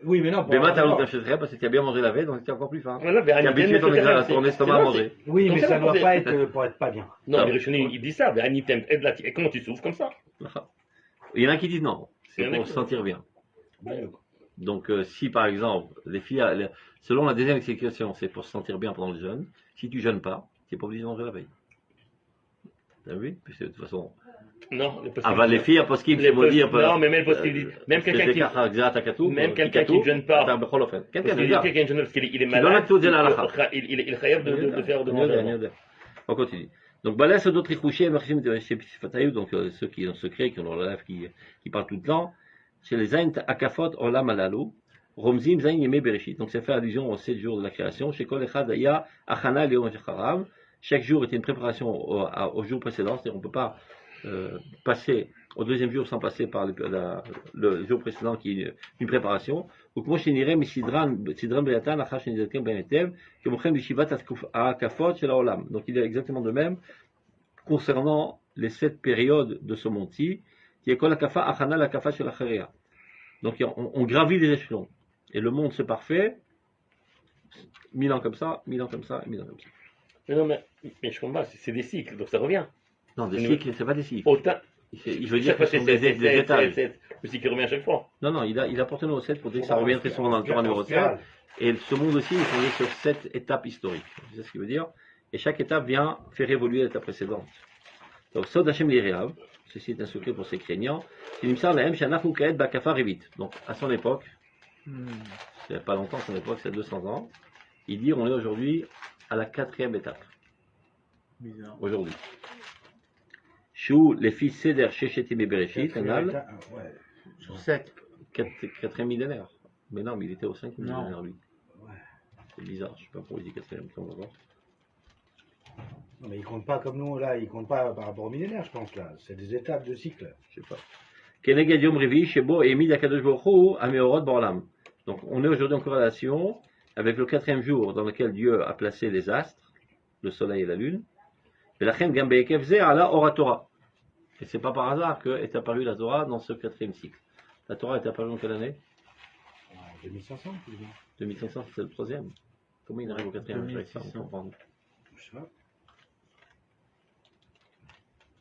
oui, mais non. Mais t'as l'autre parce que tu as bien mangé la veille, donc tu as encore plus faim. Tu es habitué ton estomac à manger. Oui, mais ça ne doit pas être pour être pas bien. Non, mais Richoni, il dit ça. Et comment tu souffres comme ça? Il y en a qui disent non. C'est pour se sentir bien. Donc, si par exemple, les filles, selon la deuxième explication, c'est pour se sentir bien pendant le jeûne, si tu jeûnes pas, tu n'es pas obligé de manger la veille. T'as vu? Puisque de toute façon. Non, les filles, parce qu'il faut dire. Non, mais même quelqu'un qui ne jeûne pas. Quelqu'un qui ne jeûne parce qu'il est malade. Il est khayab de faire de manger. On continue. Donc, balès d'autres ichouchés, donc ceux qui ont secret, qui ont leur lèvre, qui parlent tout le temps. Chez les Zayn Akafot Olam Alalou, Romzim Zayn Yemé Bereshit. Donc ça fait allusion aux 7 jours de la création. Chez Kol Echad Aya Achana Leom Shacharav. Chaque jour était une préparation au jour précédent. C'est-à-dire on ne peut pas passer au deuxième jour sans passer par le jour précédent qui est une préparation. Donc moi je n'irai mais Sidran Beatan Achash Nizakem Benetev que Mochem Bishivat Akafot Shel Olam. Donc il est exactement de même concernant les 7 périodes de ce monti. Qui est Kol Akafa Achana l'Akafa Shel Acharia. Donc on gravit les échelons. Et le monde se parfait, 1000 ans comme ça, 1000 ans comme ça, 1000 ans comme ça. Mais non, mais je comprends pas, c'est des cycles, donc ça revient. Non, des cycles, c'est pas des cycles. Autant. Je veux dire que c'est des étages. Le cycle revient à chaque fois. Non, il apporte le numéro 7 pour dire que ça revient très souvent dans le Torah numéro 7. Et ce monde aussi est fondé sur 7 étapes historiques. C'est ce qu'il veut dire. Et chaque étape vient faire évoluer l'étape précédente. Donc, Sod Hashem Liréav, ceci est un secret pour ses craignants. Donc, à son époque, c'est pas longtemps, son époque, c'est 200 ans, il dit on est aujourd'hui à la 4e étape. Bizarre. Aujourd'hui. Chou, les fils Seder, Shechetim et Bereshit, Anal. Sur 7. 4e millénaire. Mais non, mais il était au 5e millénaire, lui. Ouais. C'est bizarre, je sais pas pourquoi il dit 4e, on va voir. Non, mais il compte pas comme nous, là, il compte pas par rapport au millénaire, je pense, là. C'est des étapes de cycle. Je sais pas. Keneged Yom Revi, Shebo, Emid Akadosh Baruch Hu, Ameorot Borlam. Donc, on est aujourd'hui en corrélation avec le 4e jour dans lequel Dieu a placé les astres, le soleil et la lune. Et la Chen Gambe Ekevze ala Oratora. Et c'est pas par hasard qu'est apparue la Torah dans ce 4e cycle. La Torah est apparue en quelle année? 2500, plus ou moins. 2500, c'est le 3e. Comment il arrive au 4e?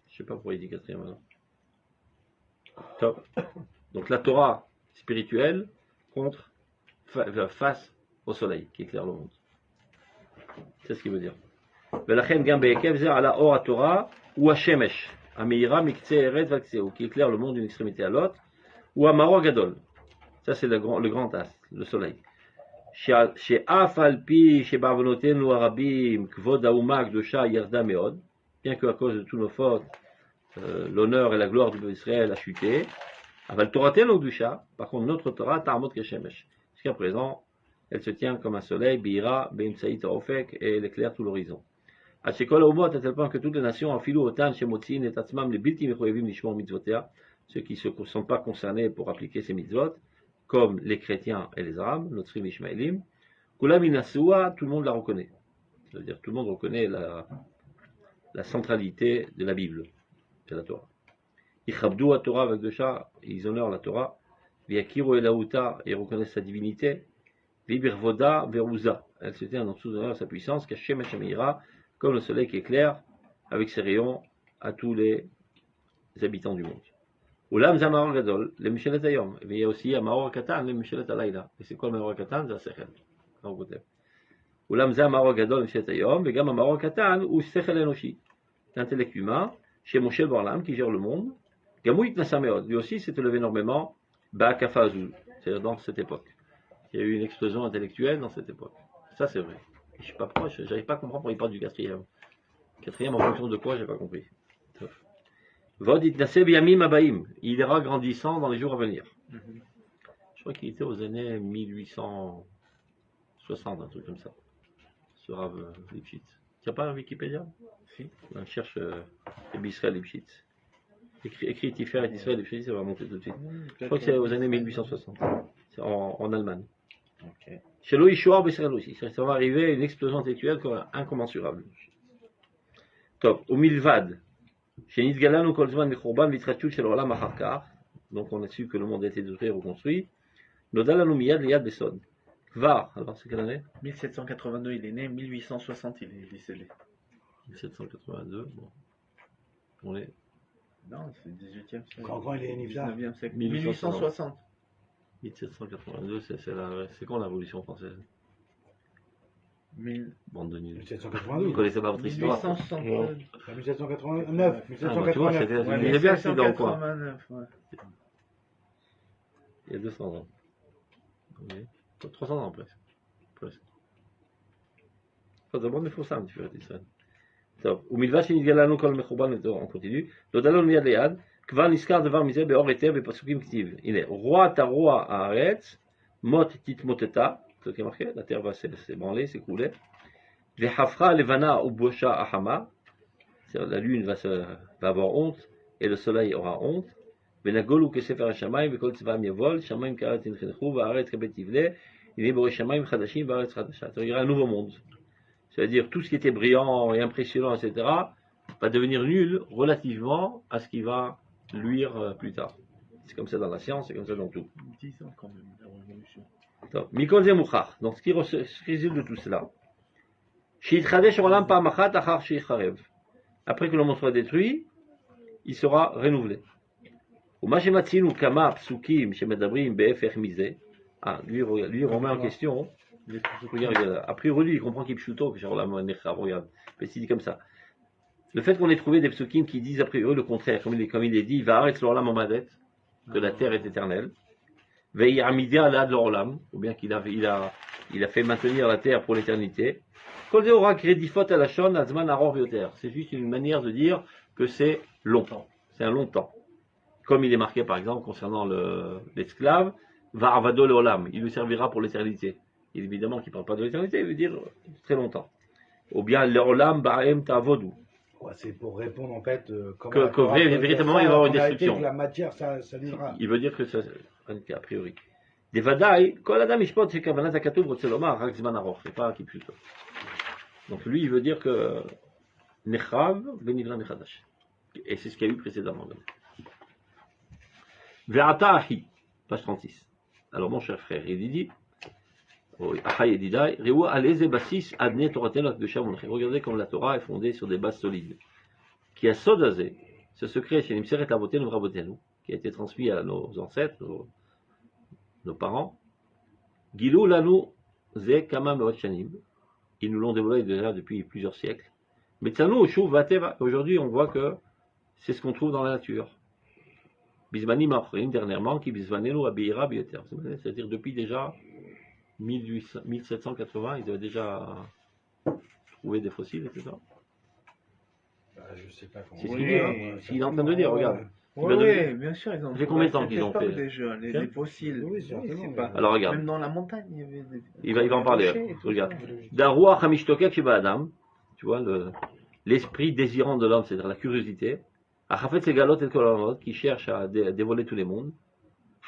Je sais pas pourquoi il dit 4e alors. Top. Donc la Torah spirituelle contre face au soleil qui éclaire le monde. C'est ce qu'il veut dire. Velachem Gambe Ekev Zer ala Or Torah ou Hashemesh Ameira Miktseh Eretz Vakseo qui éclaire le monde d'une extrémité à l'autre ou Amaro Gadol. Ça c'est le grand astre, le soleil. Chez Afalpi chez Barvonotenu Arabim Kvod Auma Gdosha Yerda Meod, bien que à cause de tous nos fautes l'honneur et la gloire du peuple d'Israël a chuté. Aval Toraten Ogdusha, par contre notre Torah Tarmot Keshemesh. Jusqu'à présent, elle se tient comme un soleil, Bira, Beimsaït Ofek, et elle éclaire tout l'horizon. À Shekol Aumot, à tel point que toutes les nations, en filou Otan, Shemotzin, et Tatzmam, les Bilti Mechoyevim, Nishmor Mitzvotea, ceux qui ne sont pas concernés pour appliquer ces mitzvot, comme les chrétiens et les arabes, Notrim Ishmaelim, Kulam Inasua, tout le monde la reconnaît. C'est-à-dire, tout le monde reconnaît la centralité de la Bible. C'est la Torah. Ichabdou à Torah avec Gdosha, ils honorent la Torah. Viakiru Elaouta, ils reconnaissent sa divinité. Vibirvoda Veruza, elle se tient en dessous de sa puissance, Kashem Hashamira, comme le soleil qui éclaire avec ses rayons à tous les habitants du monde. Ulam Zamaror Gadol, le Mishelet Ayom. Il y a aussi Amaror Katan, le Mishelet Alayla. Et c'est quoi le Amaror Katan? C'est la Sechel. Ulam Zamaror Gadol, le Mishelet Ayom, et Gam Amaror Katan, ou Sechel Enoshi. L'intellect humain, chez Moshe Borlam, qui gère le monde. Gamouit Nasameod, lui aussi s'est élevé énormément, Ba'akafazu, c'est-à-dire dans cette époque. Il y a eu une explosion intellectuelle dans cette époque. Ça c'est vrai. Je suis pas proche, j'arrive pas à comprendre pourquoi il parle du 4e. 4e en fonction de quoi, j'ai pas compris. Vodit Naseb Yamim Abaim, il ira grandissant dans les jours à venir. Je crois qu'il était aux années 1860, un truc comme ça. Ce Rav Lipschitz. Tu n'as pas un Wikipédia? Si. On cherche Israël Lipschitz. Écrit Tiferet Israël Lipschitz, ça va monter tout de suite. Je crois que c'est aux années 1860. C'est en Allemagne. Chez Loïchoar Bessel aussi. Ça va arriver une explosion intellectuelle incommensurable. Top. Au Milvad. Chez Nidgalan ou Kolzman Mekhorban Vitrachut chez l'Olam Acharkar. Donc on a su que le monde a été détruit et reconstruit. Nodalan Miyad Liad Besod. Kvar. Alors c'est quelle année? 1782 il est né, 1860 il est décédé. 1782, bon. On est. Non, c'est le 18e siècle. Quand il est né, 19e siècle. 1860. 1782, c'est quand la Révolution française? Bande de nuls. 1782. Vous connaissez pas votre histoire? 1869. 1789. 1789. Il est bien accident ou quoi? Ouais. Il y a 200 ans. Oui. 300 ans presque. Pas d'abord, mais il faut ça un petit peu, Israël. ומלבד שנתגלה לנו כל מחורבן on continue, נודע לנו מיד ליד, כבר נזכר דבר מזה באור היתר בפסוקים כתיב. הנה, רוע תרוע הארץ, מות תתמוטטה, פסוקים אחרים, la terre va s'ébranler, s'écrouler, וחפכה לבנה ובושה החמה, la lune va avoir honte, et le soleil aura honte, ונגולו כספר השמיים, וכל צבאם יבול, שמיים כארץ ינחנכו, והארץ כבית תבלה, הנה בורא שמיים חדשים והארץ חדשה. Il y aura un nouveau monde. C'est-à-dire tout ce qui était brillant et impressionnant, etc., va devenir nul relativement à ce qui va luire plus tard. C'est comme ça dans la science, c'est comme ça dans tout. 10 ans quand même, la révolution. Mikol Zemouchar. Donc ce qui résulte de tout cela. Après que le monde soit détruit, il sera renouvelé. Ah, lui, il remet en question. Regarde, a priori, lui, il comprend qu'il est pshuto, regarde. Mais s'il dit comme ça. Le fait qu'on ait trouvé des psukim qui disent a priori le contraire, comme il est dit, il va arrêter l'olam amadet, que la terre est éternelle. Ve'yamidia la de l'olam, ou bien qu'il a fait maintenir la terre pour l'éternité. C'est juste une manière de dire que c'est longtemps. C'est un long temps. Comme il est marqué par exemple concernant l'esclave, Va'avado le'olam, il lui servira pour l'éternité. Et évidemment qu'il ne parle pas de l'éternité, il veut dire très longtemps. Ou bien le'olam ba'em ta'avodu. Ouais, c'est pour répondre en fait véritablement il va y avoir une destruction. Que la matière, ça durera. Il veut dire que ça, a priori. Des vadaï, kol adam ishpot c'est kavanat hakatuv rotzeh lomar rak zman aroch, c'est pas kipshuto. Donc lui il veut dire que nechav benivra nechadash. Et c'est ce qu'il y a eu précédemment. Ve'ata ahi, page 36. Alors mon cher frère, il dit regardez comme la Torah est fondée sur des bases solides. Qui a sodazé, ce secret chez Nimseret Avotenu Vrabotenu, qui a été transmis à nos ancêtres, nos parents. Gilou lanu ze kama meot shanim. Ils nous l'ont dévoilé déjà depuis plusieurs siècles. Mais tsanu shuv vateva. Aujourd'hui, on voit que c'est ce qu'on trouve dans la nature. Bismanim achrim dernièrement, qui bismanenu abeira bioter. C'est-à-dire depuis déjà 1780, ils avaient déjà trouvé des fossiles, etc. Je sais pas comment. C'est ce qu'il dit, hein. Il est en train de dire, regarde. Oui, bien sûr, ils ont fait combien de temps qu'ils ont fait les fossiles. Oui, c'est pas. Alors regarde. Même dans la montagne, il y avait des. Il va en parler. Regarde. Darua Hamishtoket Shiba Adam. Tu vois, l'esprit désirant de l'homme, c'est-à-dire la curiosité. Achafet Segalot et Kolamot, qui cherche à dévoiler tous les mondes.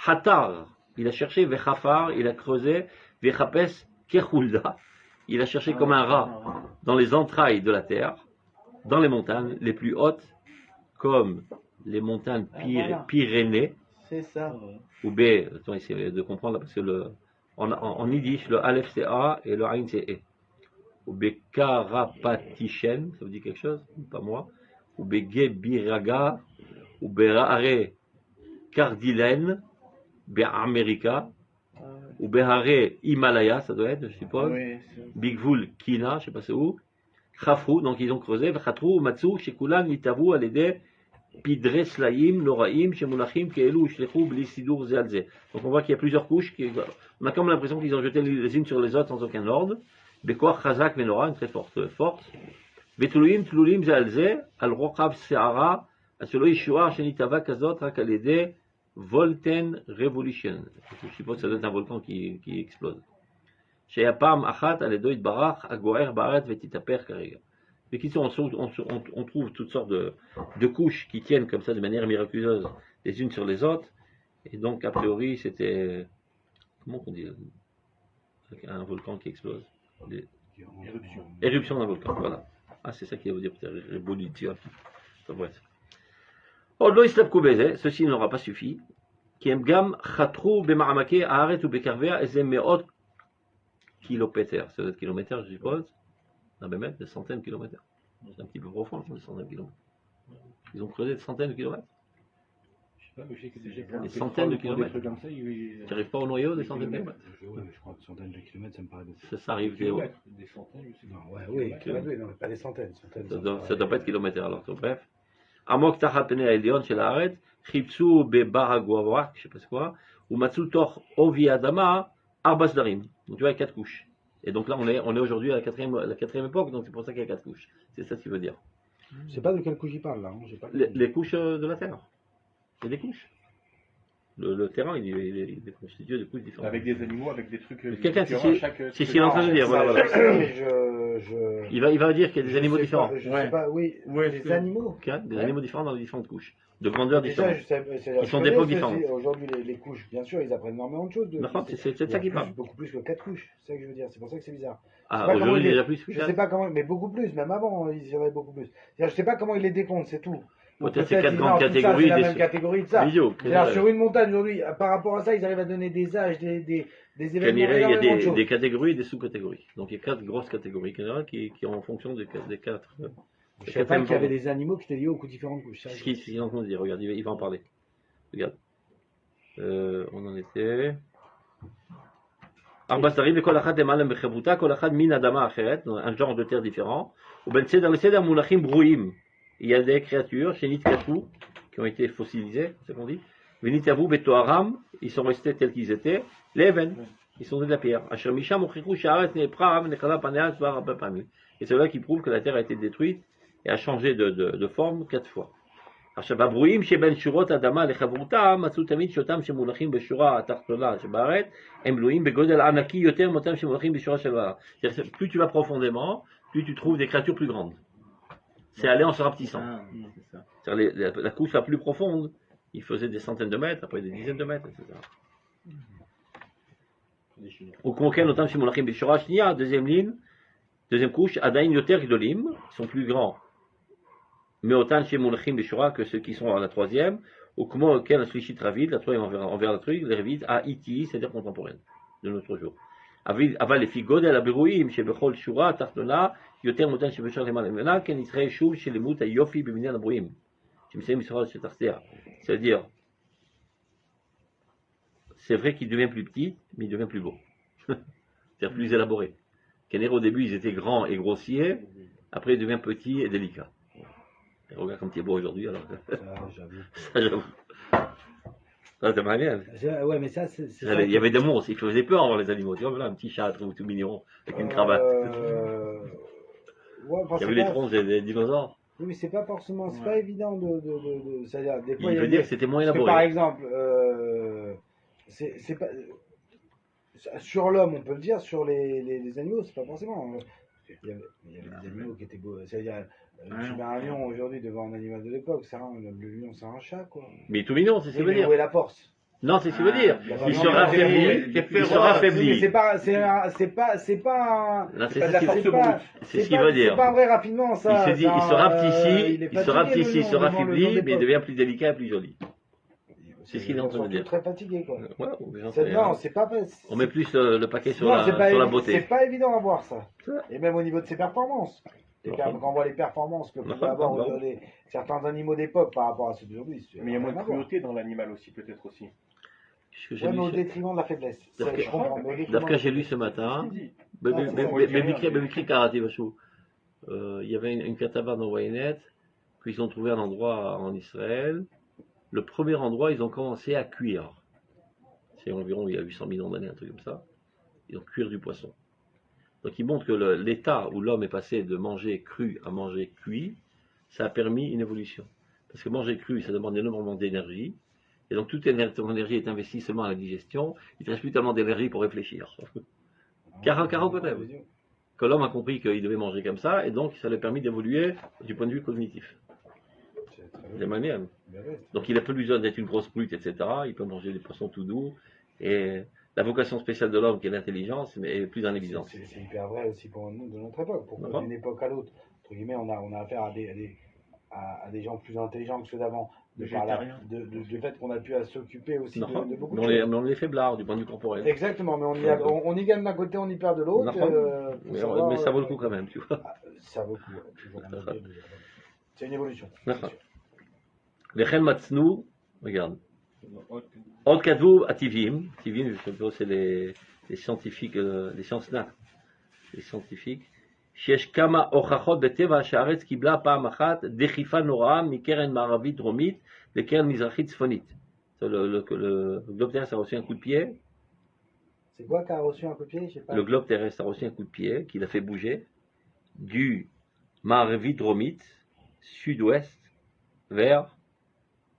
Hatar, il a cherché, Vechafar, il a creusé. Vechapes Kechulda, il a cherché comme un rat dans les entrailles de la terre, dans les montagnes les plus hautes, comme les montagnes Pyrénées. C'est ça. Ou B, attends, essayez de comprendre, parce que en yiddish, le Aleph c'est A et le Ain c'est E. Ou B, Karapatishen, ça vous dit quelque chose? Pas moi. Ou B, Gebiraga, ou B, Rare Cardilen, B, America. Ou Behare Himalaya, ça doit être, je suppose. Oui, Bigvul Kina, je ne sais pas c'est où. Khafrou, donc ils ont creusé. Vchatrou, Matsu, Shekulan, Nitavu, Alede, Pidre Slaim, Noraim, Shemunachim, Keelu, Shlechu, Blissidur, Zealze. Donc on voit qu'il y a plusieurs couches. On a comme l'impression qu'ils ont jeté les unes sur les autres sans aucun ordre. Bekoar, Chazak, Menora, une très forte force. Betuluim, Tululim, Zealze, Al-Rochav, Seara, Aselo Ishua, Shenitava, Kazot, Rakalede, Volten Revolution. Je suppose que ça doit être un volcan qui explose. Chez Apam Achat, Aledoit Barach, Agoer Barat, Vetitaper Karega. Mais qui sont, on trouve toutes sortes de couches qui tiennent comme ça de manière miraculeuse les unes sur les autres. Et donc, a priori, c'était. Comment on dit? Un volcan qui explose. Éruption d'un volcan, voilà. Ah, c'est ça qui veut dire peut-être révolution. Ça va être. Ceci n'aura pas suffi. Kiemgam Khatrou Bema'amake Aaret ou Bekarvea Ezem Meot kilomètres. C'est des kilomètres, je suppose. Non, mais même des centaines de kilomètres. C'est un petit peu profond, des centaines de kilomètres. Ils ont creusé des centaines de kilomètres. Je sais pas, mais je sais que déjà des centaines de kilomètres. Comme ça, tu n'arrives pas au noyau des centaines de kilomètres? Oui, mais je crois que centaines de kilomètres, ça me paraît. Ça arrive des centaines, je sais pas. Non, oui, non, pas des centaines. Ça doit pas être kilomètres alors. Bref. Amok Tachat Pene Elion chez la Haaret, Chipsu Bebaragouavak, je sais pas c'est quoi, ou Matsu Tor Ovi Adama, Arbas Darim. Donc tu vois, il y a 4 couches. Et donc là, on est aujourd'hui à la quatrième époque, donc c'est pour ça qu'il y a 4 couches. C'est ça ce qu'il veut dire. Je sais pas de quelle couche il parle là. Les couches de la Terre. Il y a des couches. Le terrain, il est constitué de couches différentes. Avec des animaux, avec des trucs. Quelqu'un, c'est ce qu'il est en train de dire. Voilà. Il va dire qu'il y a des animaux différents. Je sais pas, oui. Des animaux. Des animaux différents dans les différentes couches. De grandeur différente. Ils sont d'époques différentes. Aujourd'hui, les couches, bien sûr, ils apprennent énormément de choses. C'est ça qui parle. Beaucoup plus que 4 couches. C'est ça que je veux dire. C'est pour ça que c'est bizarre. Ah, aujourd'hui, il est déjà plus. Je sais pas comment, mais beaucoup plus, même avant, il y en avait beaucoup plus. Je sais pas comment il les décompte, c'est tout. Peut-être c'est 4 grandes catégories. C'est la même catégorie de ça. Sur une montagne aujourd'hui, par rapport à ça, ils arrivent à donner des âges, des événements. Il y a des catégories et des sous-catégories. Donc il y a 4 grosses catégories qui ont en fonction des 4. Je sais pas qu'il y avait des animaux qui étaient liés aux différentes couches. C'est ce qu'il est en train de dire. Regarde, il va en parler. Regarde. On en était. Un genre de terre différent. Il y a des créatures, chez Nitkatu, qui ont été fossilisées, c'est ce qu'on dit. Venitavu betoaram, ils sont restés tels qu'ils étaient. Leven, ils sont de la pierre. Et c'est là qui prouve que la terre a été détruite et a changé de forme 4 fois. עכשיו, הברואים שבין שורות אדמה לחברותם, מצאו תמיד שאותם שמולכים בשורה התחתונה שבארץ, הם בנויים בגודל ענקי יותר מאותם שמולכים בשורה של מעלה. Plus tu vas profondément, plus tu trouves des créatures plus grandes. C'est aller en se rapetissant. La couche la plus profonde, il faisait des centaines de mètres, après des dizaines de mètres, etc. Ou conquête notamment שמולכים בשורה השנייה, deuxième ligne, deuxième couche, עדיין יותר גדולים, ils sont plus grands. Mais autant chez Moulachim Beshura que ceux qui sont à la troisième, ou comment auquel la Shlishit Ravid, la troisième envers la truc, les Ravid à Iti, c'est-à-dire contemporaine, de notre jour. Aval les figod et la Berouim, chez Bechol Shura, Tartona, Yoter Motan chez Bechol Remal Emena, Ken Israël Shuv, chez les Mout à Yofi, Beminia Labrouim. C'est-à-dire, c'est vrai qu'il devient plus petit, mais il devient plus beau. C'est-à-dire plus élaboré. Au début, ils étaient grands et grossiers, après, il devient petit et délicat. Et regarde comme tu es beau aujourd'hui, alors. Ça, j'avoue. Ça, c'est malin. Ouais, mais ça, c'est. Il y avait des monstres, il faisait peur avoir les animaux. Tu vois, voilà, un petit chat tout mignon, avec une cravate. Ouais, il y avait les troncs des dinosaures. Oui, mais c'est pas forcément, c'est pas évident c'est-à-dire, des fois, il veut dire que c'était moins élaboré. Par exemple, c'est pas. Sur l'homme, on peut le dire, sur les animaux, c'est pas forcément. Il y avait des animaux qui étaient beaux. C'est-à-dire, tu mets un lion aujourd'hui devant un animal de l'époque, le lion c'est un chat, quoi. Mais il est tout mignon, c'est ce qu'il veut dire. Où est la force? Non, c'est ce qu'il veut dire. Il sera affaibli. Il sera affaibli. C'est pas un. C'est ce qu'il veut dire. C'est pas un vrai raffinement, ça. Il se dit, il sera petit, il sera affaibli, mais il devient plus délicat et plus joli. C'est ce qu'il est en train de dire. Très fatigué, quoi. Ouais, non, c'est pas. On met plus le paquet sur la beauté. C'est pas évident à voir ça. Et même au niveau de ses performances. Quand on voit les performances que pouvaient avoir certains animaux d'époque par rapport à ceux d'aujourd'hui. Mais il y a moins de cruauté dans l'animal aussi, peut-être aussi. Ouais, mais au détriment de la faiblesse. D'après j'ai lu ce matin, il y avait une catavane en Waynet, puis ils ont trouvé un endroit en Israël. Le premier endroit, ils ont commencé à cuire. C'est environ il y a 800 000 ans d'années, un truc comme ça. Ils ont cuire du poisson. Donc il montre que l'état où l'homme est passé de manger cru à manger cuit, ça a permis une évolution. Parce que manger cru, ça demande énormément d'énergie. Et donc toute ton énergie est investie seulement à la digestion. Il ne te reste plus tellement d'énergie pour réfléchir. Que l'homme a compris qu'il devait manger comme ça, et donc ça lui a permis d'évoluer du point de vue cognitif. C'est manière. Donc il n'a plus besoin d'être une grosse brute, etc. Il peut manger des poissons tout doux. Et la vocation spéciale de l'homme, qui est l'intelligence, est plus en évidence. C'est hyper vrai aussi pour nous de notre époque. Pourquoi d'une époque à l'autre, entre guillemets, on a affaire à des gens plus intelligents que ceux d'avant. Du fait qu'on a pu s'occuper aussi de beaucoup de choses. Mais on est faiblards du point de vue corporel. Exactement, mais on y gagne d'un côté, on y perd de l'autre. Mais ça vaut le coup quand même, tu vois. Ça vaut le coup, toujours. C'est une évolution. Les Chen Matznou, regarde. Od Kadvou à Tivim, je suppose c'est les scientifiques, les sciences nat, les scientifiques. שיש כמה הוכחות בטבע שהארץ קיבלה פעם אחת דחיפה נוראה מקרן מערבית דרומית לקרן מזרחית צפונית. Le globe terrestre a reçu un coup de pied. C'est quoi qui a reçu un coup de pied? Je sais pas. Le globe terrestre a reçu un coup de pied qui l'a fait bouger du מערבית דרומית, sud-ouest, vers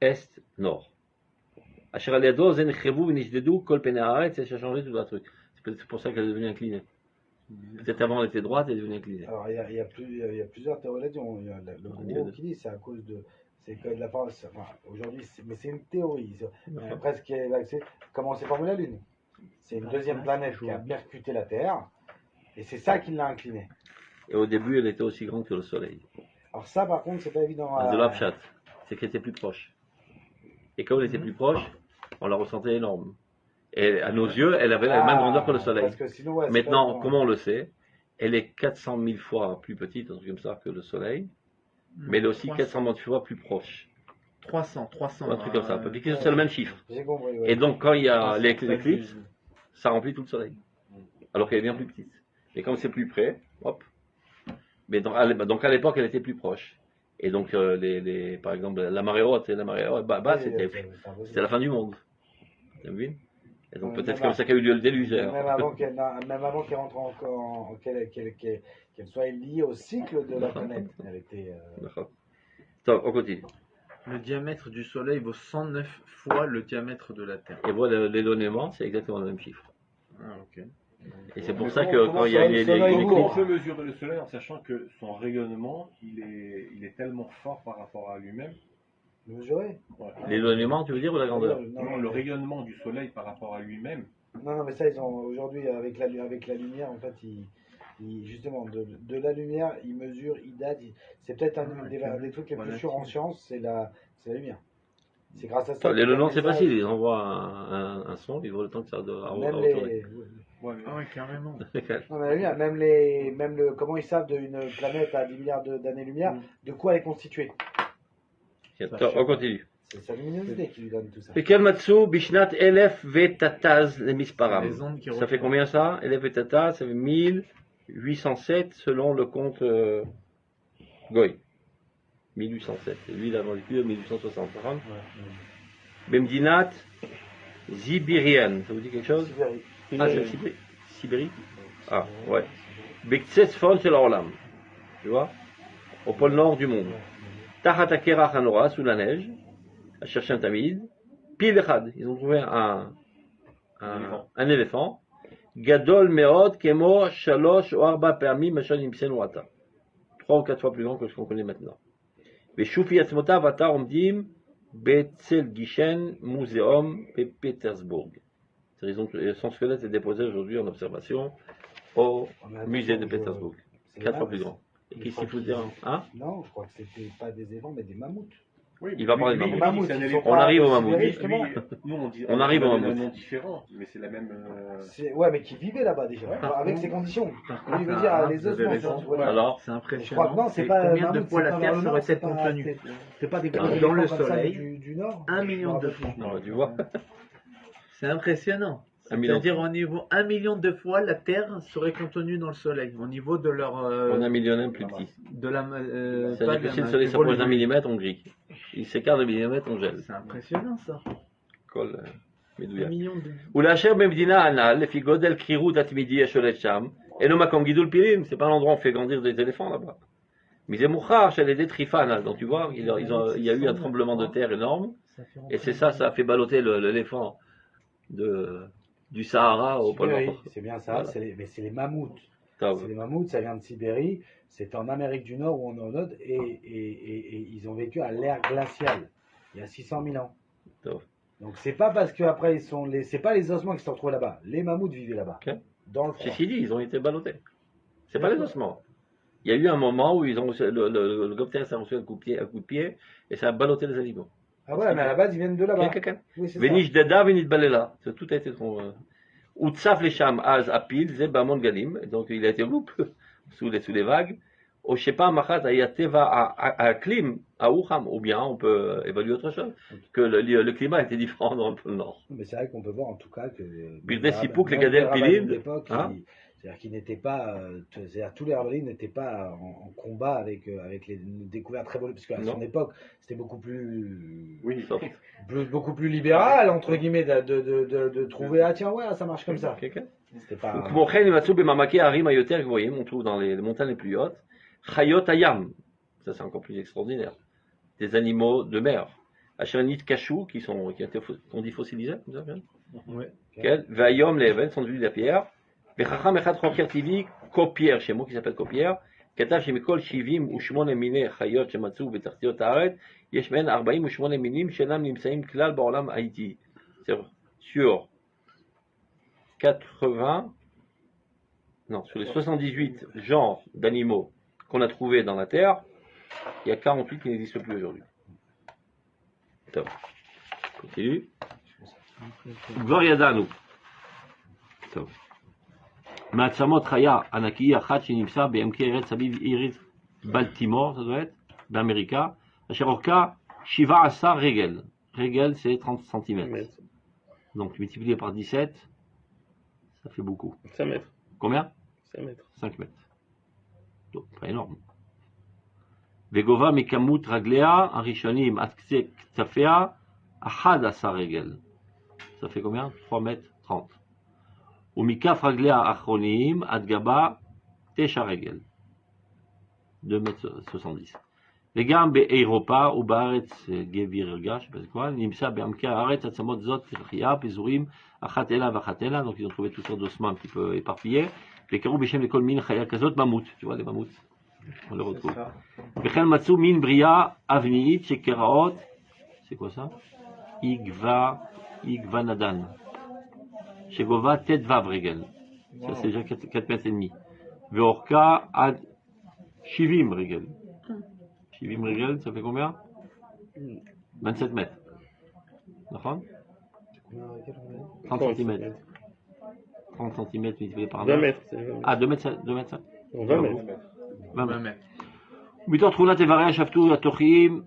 est-nord. אשר על ידו זה נחרבו ונשדדו כל פני הארץ, et ça a changé tout le truc. C'est peut-être pour ça qu'elle est devenue inclinée. Peut-être avant elle était droite, elle est devenue inclinée. Alors il y a plusieurs théories là-dedans. Le gros qui dit c'est à cause de. C'est que de la part. Enfin, aujourd'hui, mais c'est une théorie. Après, ce qui est comment s'est formée la Lune. C'est une deuxième planète qui a percuté la Terre. Et c'est ça qui l'a incliné. Et au début, elle était aussi grande que le soleil. Alors ça, par contre, c'est pas évident. De l'Apshat, c'est qu'elle était plus proche. Et comme elle était plus proche, on la ressentait énorme. Et à nos yeux, elle avait la même grandeur que le soleil. Parce que sinon, ouais, maintenant, comment on le sait? Elle est 400 000 fois plus petite, un truc comme ça, que le soleil. Mais elle est aussi 400 000 fois plus proche. 300. Un truc comme ça. C'est le même chiffre. J'ai compris, ouais. Et donc, quand il y a l'éclipse, ça remplit tout le soleil. Alors qu'elle est bien plus petite. Et comme c'est plus près, hop. Mais donc à l'époque, elle était plus proche. Et donc, par exemple, la marée haute et la marée basse, c'était la fin du monde. T'as vu? Et donc peut-être comme ça qu'a eu lieu le déluge. Même avant qu'elle rentre encore, qu'elle soit liée au cycle de la planète. Elle était. D'accord. On continue. Le diamètre du Soleil vaut 109 fois le diamètre de la Terre. Et voilà, l'éloignement, c'est exactement le même chiffre. Ah, ok. Et c'est pour ça que quand il y a les on peut mesurer le Soleil en sachant que son rayonnement, il est tellement fort par rapport à lui-même. Mesurer l'éloignement, tu veux dire, ou la grandeur? Non, le rayonnement du Soleil par rapport à lui-même. Non, mais ça, ils ont aujourd'hui, avec la lumière, en fait, justement, de la lumière, ils mesurent, ils datent. C'est peut-être un des trucs les plus sûrs en science, c'est la lumière. C'est grâce à ça. L'éloignement, c'est facile, ils envoient un son, ils voient le temps que ça doit retourner. Ah ouais, carrément. Non, mais la lumière, comment ils savent d'une planète à 10 milliards d'années-lumière, de quoi elle est constituée. On continue. C'est sa luminosité qui lui donne tout ça. Pekelmatsu, Bishnat, Elef, Vetataz, les misparam. Ça fait combien ça? Elef, Vetataz, ça fait 1807 selon le compte Goy. 1807. Et lui, il a vécu 1860. Bemdinat, Zibirian. Ça vous dit quelque chose? Sibérie. Ah, c'est Sibérie? Ah, ouais. Bektsesfon, c'est l'Orlam. Tu vois? Au pôle nord du monde. Tahatakera Hanora, sous la neige, à chercher un tamid. Pilechad, ils ont trouvé un éléphant. Gadol Meod, Kemo, Shalosh, Oarba, Permi, Machan, Imsen, Wata. 3 ou 4 fois plus grand que ce qu'on connaît maintenant. Veshufi Yatzmota, Vata, Omdim, Betzel Gishen, Museum, Pétersbourg. Son squelette est déposé aujourd'hui en observation au musée de Pétersbourg. 4 fois plus grand. Et qu'est-ce qu'il faut dire? Hein? Non, je crois que c'était pas des éléphants, mais des mammouths. Oui, il va parler de mammouth. On arrive au mammouth. Nous, on dit, on arrive au un mammouth. nom différent, mais c'est la même. Ouais, mais qui vivait là-bas déjà, avec ces conditions. Il veut dire les ossements. Alors, c'est impressionnant. Je crois que non, c'est pas combien de fois la Terre serait-elle contenue? C'est pas des dans le Soleil. Du Nord. 1 million de fois. Tu vois. C'est impressionnant. C'est-à-dire au niveau 1 million de fois, la Terre serait contenue dans le Soleil. Au niveau de leur. On a un millionnaire plus petit. De la. C'est-à-dire que si le Soleil s'approche d'un millimètre, on grille. Il s'écarte d'un millimètre, on gèle. C'est impressionnant ça. Colle. 1 million de. Ou la chair Memdina Anal, les figodel Kirou Tatmidi Esholet Sham. Et le Makom Gidul Pilim, c'est pas l'endroit où on fait grandir des éléphants là-bas. Mais c'est Mouchar, chez les Détrifan. Donc tu vois, il y a eu un tremblement de terre énorme. Et c'est ça a fait balloter l'éléphant du Sahara au pôle Nord. C'est bien ça, voilà. Mais c'est les mammouths. C'est les mammouths, ça vient de Sibérie, c'est en Amérique du Nord ou en Nord, et ils ont vécu à l'ère glaciale, il y a 600 000 ans. Donc c'est pas parce qu'après c'est pas les ossements qui se sont retrouvés là-bas, les mammouths vivaient là-bas, dans le froid. C'est dit, ils ont été ballottés. C'est pas les ossements. Il y a eu un moment où le gopter s'est reçu un coup de pied et ça a ballotté les animaux. Ah ouais, mais à la base, ils viennent de là-bas. Venish Deda, Venit Balela. Tout a été trop. Utsaf les Sham, Az Apil, Zebamon Galim. Donc il a été sous les vagues. Au Shepa Machat, Ayateva, Aklim, Aouham. Ou bien on peut évaluer autre chose. Que le climat était différent dans le pôle Nord. Mais c'est vrai qu'on peut voir en tout cas que. Birdes Sipouk, les Gadel Pilim. C'est-à-dire qu'ils n'étaient pas, tous les Arbalim n'étaient pas en combat avec les découvertes révolutionnaires, parce qu'à son époque, c'était beaucoup plus, beaucoup plus libéral, entre guillemets, de trouver, ah tiens, ouais, ça marche comme ça. C'était pas. Vous voyez, on trouve dans les montagnes les plus hautes, Chayot Ayam, ça c'est encore plus extraordinaire, des animaux de mer, Achanit Kachou, qui ont dit fossilisés, comme ça, bien. Vayom, les Even sont devenus de la pierre. Vechacham echad choker tivi, Kopier, chez moi qui s'appelle Kopier, כתב שמכל 78 מיני חיות שמצאו בתחתיות הארץ, יש מהן 48 מינים שאינם נמצאים כלל בעולם האיטי. Sur 80, Non, sur les 78 genres d'animaux qu'on a trouvés dans la Terre, il y a 48 qui n'existent plus aujourd'hui. Top. Continue. Gloriadanu. Top. מעצמות חיה ענקי אחת שנמצא בעמקי ארץ סביב עיר בלטימור, ça doit être, באמריקה, אשר אורכה 17 רגל. רגל, c'est 30 cm. Donc multiplié par 17, ça fait beaucoup. 5 mètres. Combien? 5 mètres. 5 mètres. Donc, pas énorme. וגובה מכמות רגליה הראשונים עד קצה כתפיה 11 רגל. Ça fait combien? 3 mètres 30. ומכף רגליה האחרונים עד גבה 9 רגל. 2 mètres 70. וגם באירופה ובארץ גבירגה, נמצא בעמקי הארץ עצמות זאת כחייה, פיזורים אחת אלה ואחת אלה, donc ils ont trouvé toutes sortes d'ossements un petit peu éparpillés, וקראו בשם לכל מין חיה כזאת ממות, tu vois les mammouths, on les retrouve. וכן מצאו מין בריאה אבנית שקראות, c'est quoi ça? איגוונדן, שגובה ט"ו רגל, ça c'est déjà 4 mètres et demi, ואורכה עד 70 רגל. 70 רגל, ça fait combien? 27 mètres. D'accord? 30 cm. 30 cm multiplié par 20 mètres. Ah, 2 mètres 2 mètres 5. 20 mètres. 20 mètres. מתוך תכונת איבריה שפטו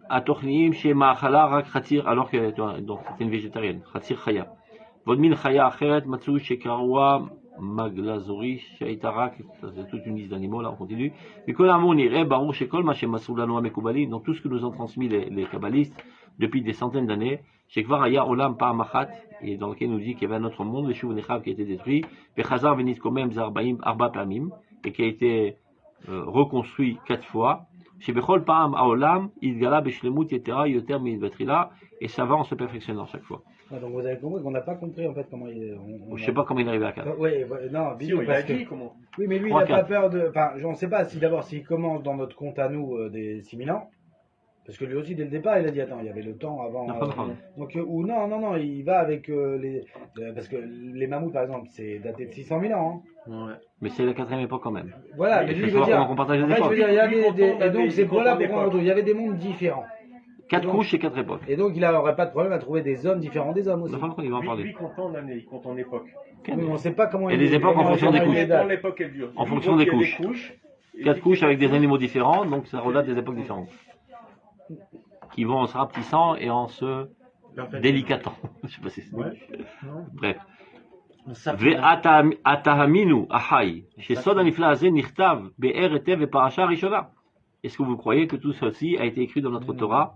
התוכניים שמאכלה רק חציר, alors que donc c'était une végétarienne, חציר חיה. ועוד מין חיה אחרת מצאו שקראוה מגלזורי שהייתה רק, זה toute une liste d'animaux, là on continue. וכל האמור נראה ברור שכל מה שמסרו לנו המקובלים, donc tout ce que nous ont transmis les kabbalistes depuis des centaines d'années, שכבר היה עולם פעם אחת, et dans lequel nous dit qu'il y avait un autre monde, ושוב נחרב qui a été détruit, וחזר ונתקומם זה 4 פעמים, et qui a été reconstruit 4 fois, שבכל פעם העולם התגלה בשלמות יתרה יותר מלכתחילה, et ça va en se perfectionnant chaque fois. Ah, donc vous avez compris qu'on n'a pas compris en fait comment il. Je sais pas comment il est arrivé à 4. Oui, non, si, il a dit comment. Oui, mais lui, il n'a pas peur de. Enfin, je ne sais pas si d'abord s'il commence dans notre compte à nous des 6000 ans. Parce que lui aussi, dès le départ, il a dit attends, il y avait le temps avant. Donc, ou non, il va avec parce que les mammouths, par exemple, c'est daté de 600 000 ans. Hein. Ouais. Mais c'est la 4e époque quand même. Voilà, mais lui, il veut dire. On partage les époques. époques. Je veux dire, il y avait et donc, c'est voilà pourquoi on retrouve. Il y avait des mondes différents. 4 couches et 4 époques. Et donc il n'aurait pas de problème à trouver des hommes différents des hommes aussi. Il va en parler. Lui compte en année, il compte en époque. Oui, mais on ne sait pas comment il y a des époques en fonction des couches. En fonction des couches. 4 couches avec des animaux différents, donc ça relate des époques différentes. Qui vont en se rapetissant et en se délicatant. Je ne sais pas si c'est bref. והתהמינו החי שסוד הנפלא הזה נכתב באר היטב בפרשה הראשונה. Est-ce que vous croyez que tout ceci a été écrit dans notre Torah?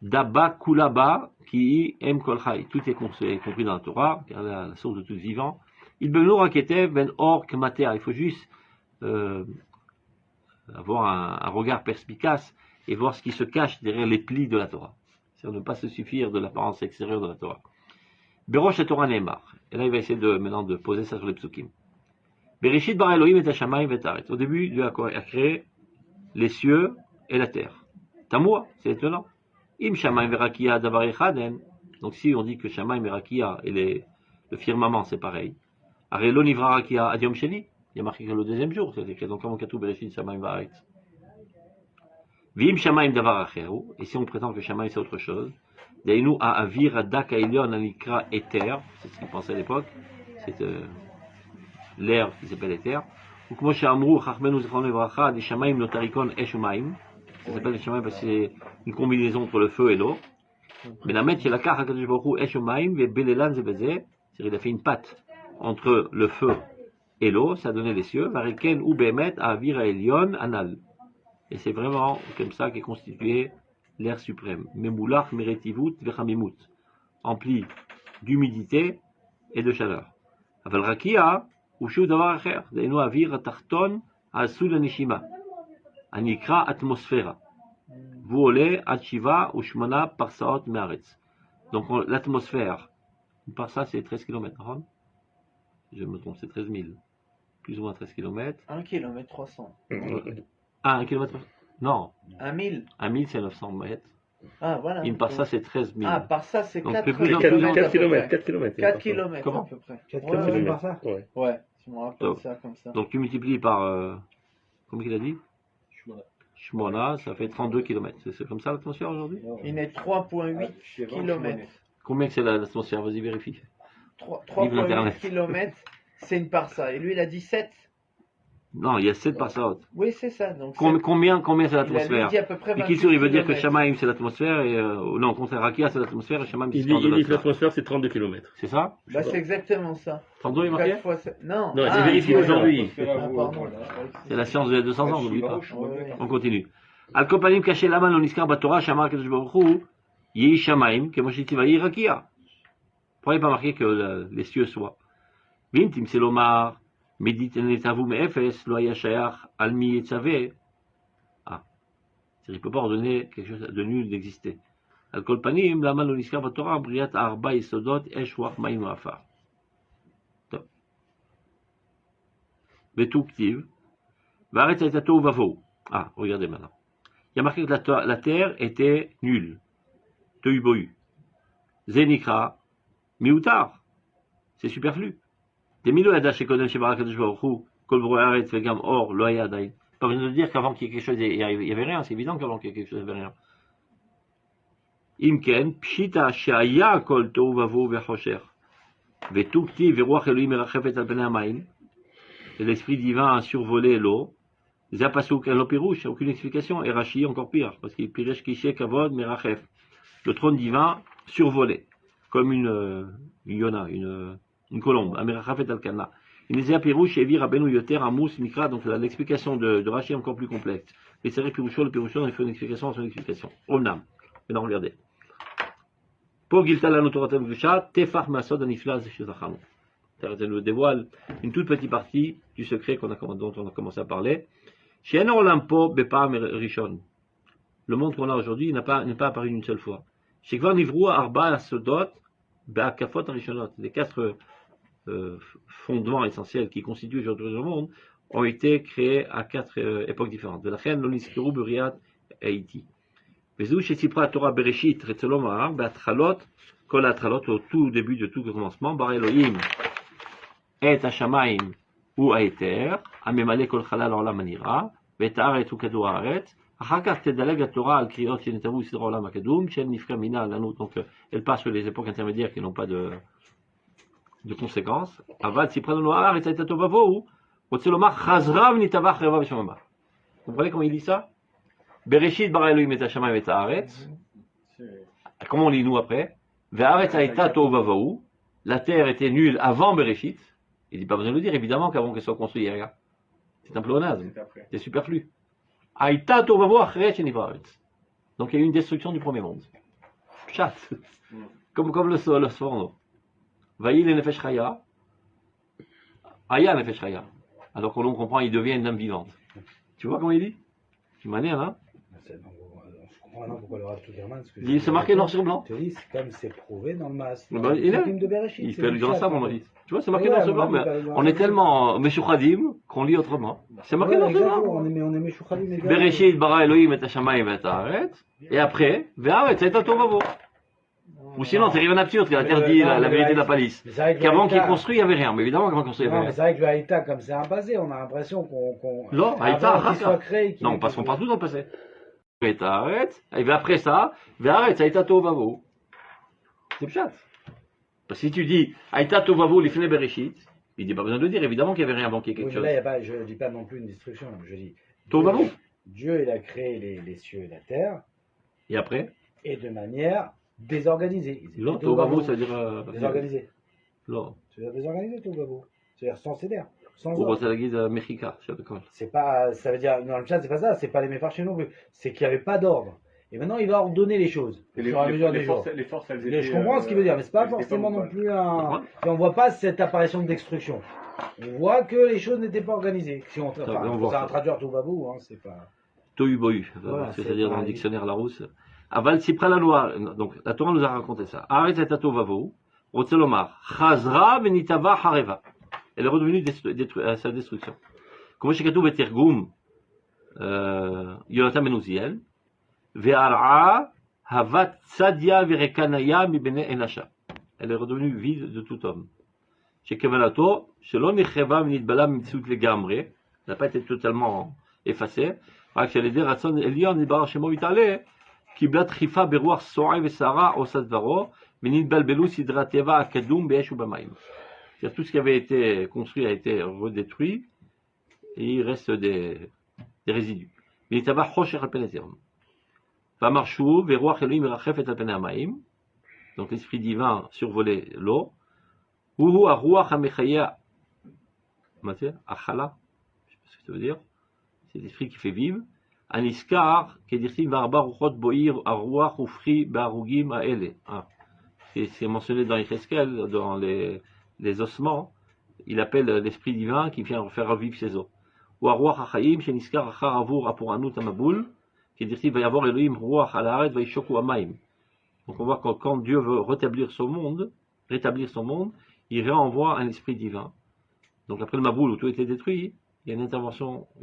Daba kulaba ki em kol chai. Tout est compris dans la Torah, car la source de tout vivant. Il ben raketev ben or kmater. Il faut juste avoir un regard perspicace et voir ce qui se cache derrière les plis de la Torah. C'est-à-dire ne pas se suffire de l'apparence extérieure de la Torah. Berosh Torah Neymar. Et là, il va essayer maintenant de poser ça sur les psukim. Bereshit bar Elohim et Hashamayim et Aretz. Au début, Dieu a créé les cieux et la terre. Tamoua, c'est étonnant. Im Shamayim verakia davar echaden. Donc si on dit que Shamayim verakia et le firmament c'est pareil. Arelo nivra rakia adiom sheli. Il y a marqué que le deuxième jour, c'est écrit. Donc comment katou bereshit Shamayim varetz. Vim Shamayim davar acheru. Et si on prétend que Shamayim c'est autre chose. Dainu a avir adak ailion anikra éther. C'est ce qu'il pensait à l'époque. C'est l'air qui s'appelle éther. Ou comme Shamrou Chachmenu Zichron Levracha des Shamayim Notarikon Eshumayim. Ça s'appelle les Shamayim parce que c'est une combinaison entre le feu et l'eau. Mais la mettre chez la carte Hakadosh Baruch Hu Eshumayim ve Belelan Zebeze, c'est-à-dire il a fait une patte entre le feu et l'eau, ça a donné les cieux. Variken ou Behemet Avir Elion Anal. Et c'est vraiment comme ça qu'est constitué l'air suprême. Memoulach Meretivut Vechamimut, empli d'humidité et de chaleur. Aval Rakia Ushu Davar Acher, Dainu Avir Tarton Asul Nishima. Anikra atmosphère. Voler Achiva ou Shmana Parsaot Mearetz. Donc l'atmosphère, par ça c'est 13 km. Je me trompe, c'est 13 000. Plus ou moins 13 km. 1 km 300. Ah, 1 km. Non. 1 000. 1 000 c'est 900 mètres. Ah, voilà. Une par ça c'est 13 000. Ah, par ça c'est 4 km. 4 km. 4 km Comment à peu près. 4 km par ça? Ouais. Je me rappelle ça comme ça. Donc tu multiplies par, comment il a dit? Shmona, ça fait 32 km. C'est comme ça l'atmosphère aujourd'hui? Il est 3,8 km. Combien que c'est l'atmosphère? Vas-y, vérifie. 3,8 km, c'est une parsa. Et lui, il a dit 7. Non, il y a 7 parsaot. Oui, c'est ça. Donc combien c'est l'atmosphère? Et Kilsour, il veut dire que Shamaim c'est l'atmosphère et non, au contraire, Rakia c'est l'atmosphère et Shamaim c'est l'atmosphère. Il dit que l'atmosphère c'est 32 km. C'est ça? Bah, c'est exactement ça. 32 est marqué? Non, c'est vérifié aujourd'hui. C'est la science de 200 ans, n'oublie pas. On continue. Al kopanim caché la main on iskar batora Shamar Kadosh Baruch Hu Yehi Shamaim que Moshe Tivayi Rakia. Pourquoi il n'est pas marqué que les cieux soient? Vintim c'est l'omar. Méditez-vous mais Efes, loya shayach, almi et tzavé. Ah. Il ne peut pas ordonner quelque chose de nul d'exister. Al kol panim, la mal oniskar batora, briat arba isodot, eshwach maim afar. Top. Betou ktiv. Varet etato vavo. Ah, regardez maintenant. Il y a marqué que la terre était nulle. Tohu bohu. Zenikra, miutar. C'est superflu. Des milo yada shekodem shebara kadosh baruch hu kol broi haaretz vegam or lo haya adayin. Pas besoin de dire qu'avant qu'il y ait quelque chose, il n'y avait rien. C'est évident qu'avant qu'il y ait quelque chose, il n'y avait rien. Imken pshita sheaya kol tohu vavo vechosher vetukti veruach Elohim merachefet al pnei hamayim. L'esprit divin a survolé l'eau. Zapasuk en lopirouche, aucune explication. Et Rashi encore pire, parce qu'il piresh kishe kavod merachef. Le trône divin survolé, comme une yona, une colombe, Amerachafet Alkana. Inézéa Pirouche, Evir, Abenu Yoter, Amous, Mikra, donc l'explication de Rashi est encore plus complexe. Mais c'est vrai, le Piroucho, il fait une explication à son explication. Omnam. Maintenant, regardez. Pour Giltal Anotoratem Gusha, Tefar Masod Aniflaz Shezacham. Ça nous dévoile une toute petite partie du secret dont on a commencé à parler. Chez Olampo, Bepam Rishon. Le monde qu'on a aujourd'hui n'est pas apparu une seule fois. Chez Kvar Nivrou, Arba Sodot, Be'akafot Rishonot. Les 4 fondements essentiels qui constituent aujourd'hui le monde ont été créés à 4 époques différentes. De la reine, l'Oniskiru, Buriat et Haïti. Vezou, chez Sipra Torah Bereshit, Retzelom Ahar, Be'atralot, Kol Atralot, au tout début de tout commencement, Bar Elohim, Et Hashamaim, ou Aeter, Amemale Kol Chalal Olam Anira, Be'tar et Ukadu Haaret, אחר כך תדלג התורה על קריאות שנתבו בסדר העולם הקדום, שהן נפקא מינה לנו, donc elle passe sur les époques intermédiaires qui n'ont pas de conséquences. אבל סיפרה לנו הארץ הייתה טובה בו, רוצה לומר חזרה ונתבע חרבה ושממה. Vous comprenez comment il dit ça? Bereshit bara Elohim et השמיים et הארץ. Comment on lit nous après? והארץ הייתה טובה בו, la terre était nulle avant Bereshit. Il dit pas besoin de le dire, évidemment qu'avant qu'elle soit construite, il y a rien. C'est un pléonasme, c'est superflu. Aïta Tovavo Achret Shenivaretz. Donc il y a eu une destruction du premier monde. Chat. Comme le Sforno. Vaïl et Nefesh Chaya. Aya Nefesh Chaya. Alors que l'on comprend, il devient une âme vivante. Tu vois comment il dit? Tu manière, hein? Je comprends maintenant pourquoi le Rav Tugerman. C'est marqué noir sur blanc. Comme c'est prouvé dans le Mas. Il fait le grand ça, mon avis. Tu vois, c'est marqué noir sur blanc, mais on est tellement Meshuchadim qu'on lit autrement. C'est marqué noir sur blanc. On est Meshuchadim. Bereshit bara Elohim et Hashamayim et Haaretz. Et après, Ve'aretz et Tovavo. Ou sinon, c'est Rivan absurde qui a interdit la vérité de la palisse. Qu'avant qu'il construit, il n'y avait rien. Mais évidemment, qu'avant qu'il construit, il n'y avait rien. C'est vrai que le Haïta, comme c'est un passé, on a l'impression qu'on. Non, Haïta, non, parce qu'on parle tout dans le passé. Et après ça, Ve'aretz et Tovavo. C'est pchat. Parce que si tu dis Aïta Tovavo l'ifne Bereshit, il dit pas besoin de le dire, évidemment qu'il n'y avait rien avant qu'il y ait quelque chose. Là, je ne dis pas non plus une destruction, je dis Tovavo. Dieu il a créé les cieux et la terre. Et après? Et de manière désorganisée. Non, Tovavo, ça veut dire. Désorganisé. Non. Ça veut dire désorganisé, Tovavo. C'est-à-dire sans céder. Ou c'est la guise Mexica, je sais pas quoi. C'est pas, ça veut dire, dans le chat, c'est pas ça, c'est pas les méfarchés non plus. C'est qu'il n'y avait pas d'ordre. Et maintenant, il va ordonner les choses. Et les forces, elles étaient. Je comprends ce qu'il veut dire, mais c'est pas forcément non plus un. Et on voit pas cette apparition de destruction. On voit que les choses n'étaient pas organisées. Si on va traduire tout babou, hein, c'est pas. Tohu bohu, c'est-à-dire dans le dictionnaire Larousse. Aval Sipra la loi, donc la Torah nous a raconté ça. Arrête et Tovavo, Rotzelomar, Chazra venitava hareva. Elle est redevenue à sa destruction. Comme chez Katou Betergoum, Yonatan Benouziel, Ve'ar'a havat tzadia verekanaya mi bene enasha. Elle est redevenue vide de tout homme. Shekevalato, Shelon Necheva Minitbala Mitsut Legamre, n'a pas été totalement effacé. רק שעל ידי רצון עליון נתברך שמו יתעלה, קיבלה דחיפה ברוח סועי וסערה עושה דברו, ונתבלבלו סדרי הטבע הקדום באש ובמים. Tout ce qui avait été construit a été redétruit, et il reste des résidus. ונתבע חושך על פני זרם. ואמר שוב, ורוח אלוהים מרחפת על פני המים, donc l'esprit divin survolait l'eau, הוא הרוח המחיה, מה זה? החלה, je sais pas ce que ça veut dire. C'est l'esprit qui fait vivre. Aniskar, qui dit Varba Ruchot Boir, Aruach Ufri, Barugim, Aele. C'est mentionné dans Yecheskel, dans les ossements. Il appelle l'esprit divin qui vient faire revivre ses os. Ou Aruach Achaim, Sheniskar Achar Avur Apuranut Amaboul, qui dit Vayavor Elohim Ruach Alaret Vaishoku Amaim. Donc on voit que quand Dieu veut rétablir son monde, il renvoie un esprit divin. Donc après le Maboul où tout était détruit, il y a une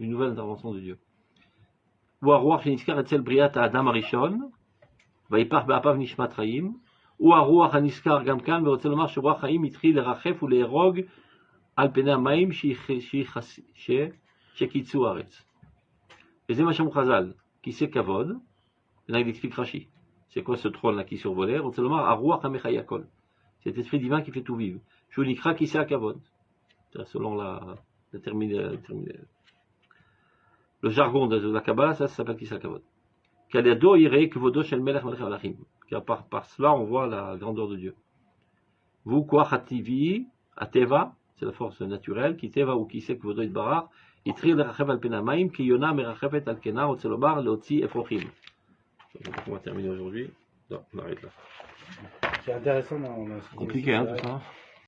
nouvelle intervention de Dieu. Ou Aruach Sheniskar Etzel Briat Adam Arishon, Vaipar Be'apav Nishmat Chaim, ou Aruach Aniskar Gamkan, ורוצה לומר שרוח חיים התחיל לרחף ולהרוג על פני המים שקיצו הארץ. וזה מה שאמרו חז"ל, כיסא כבוד, là il explique Rashi. C'est quoi ce trône là qui survolait? רוצה לומר Aruach HaMechaya Kol. C'est cet esprit divin qui fait tout vivre. שהוא נקרא כיסא הכבוד. Selon le jargon de la Kabbalah, ça s'appelle Kisa Kavod. Kaliado irei kvodo shel melech melech malachim. Car par cela, on voit la grandeur de Dieu. Vous, quoi, hativi, ateva, c'est la force naturelle, qui teva ou qui sait kvodo itbarach, itrir lerachev al penamaim, ki yona merachefet al kena, otzelobar, leotzi efrochim. On va terminer aujourd'hui. Non, on arrête là. C'est intéressant. Compliqué, hein, tout ça.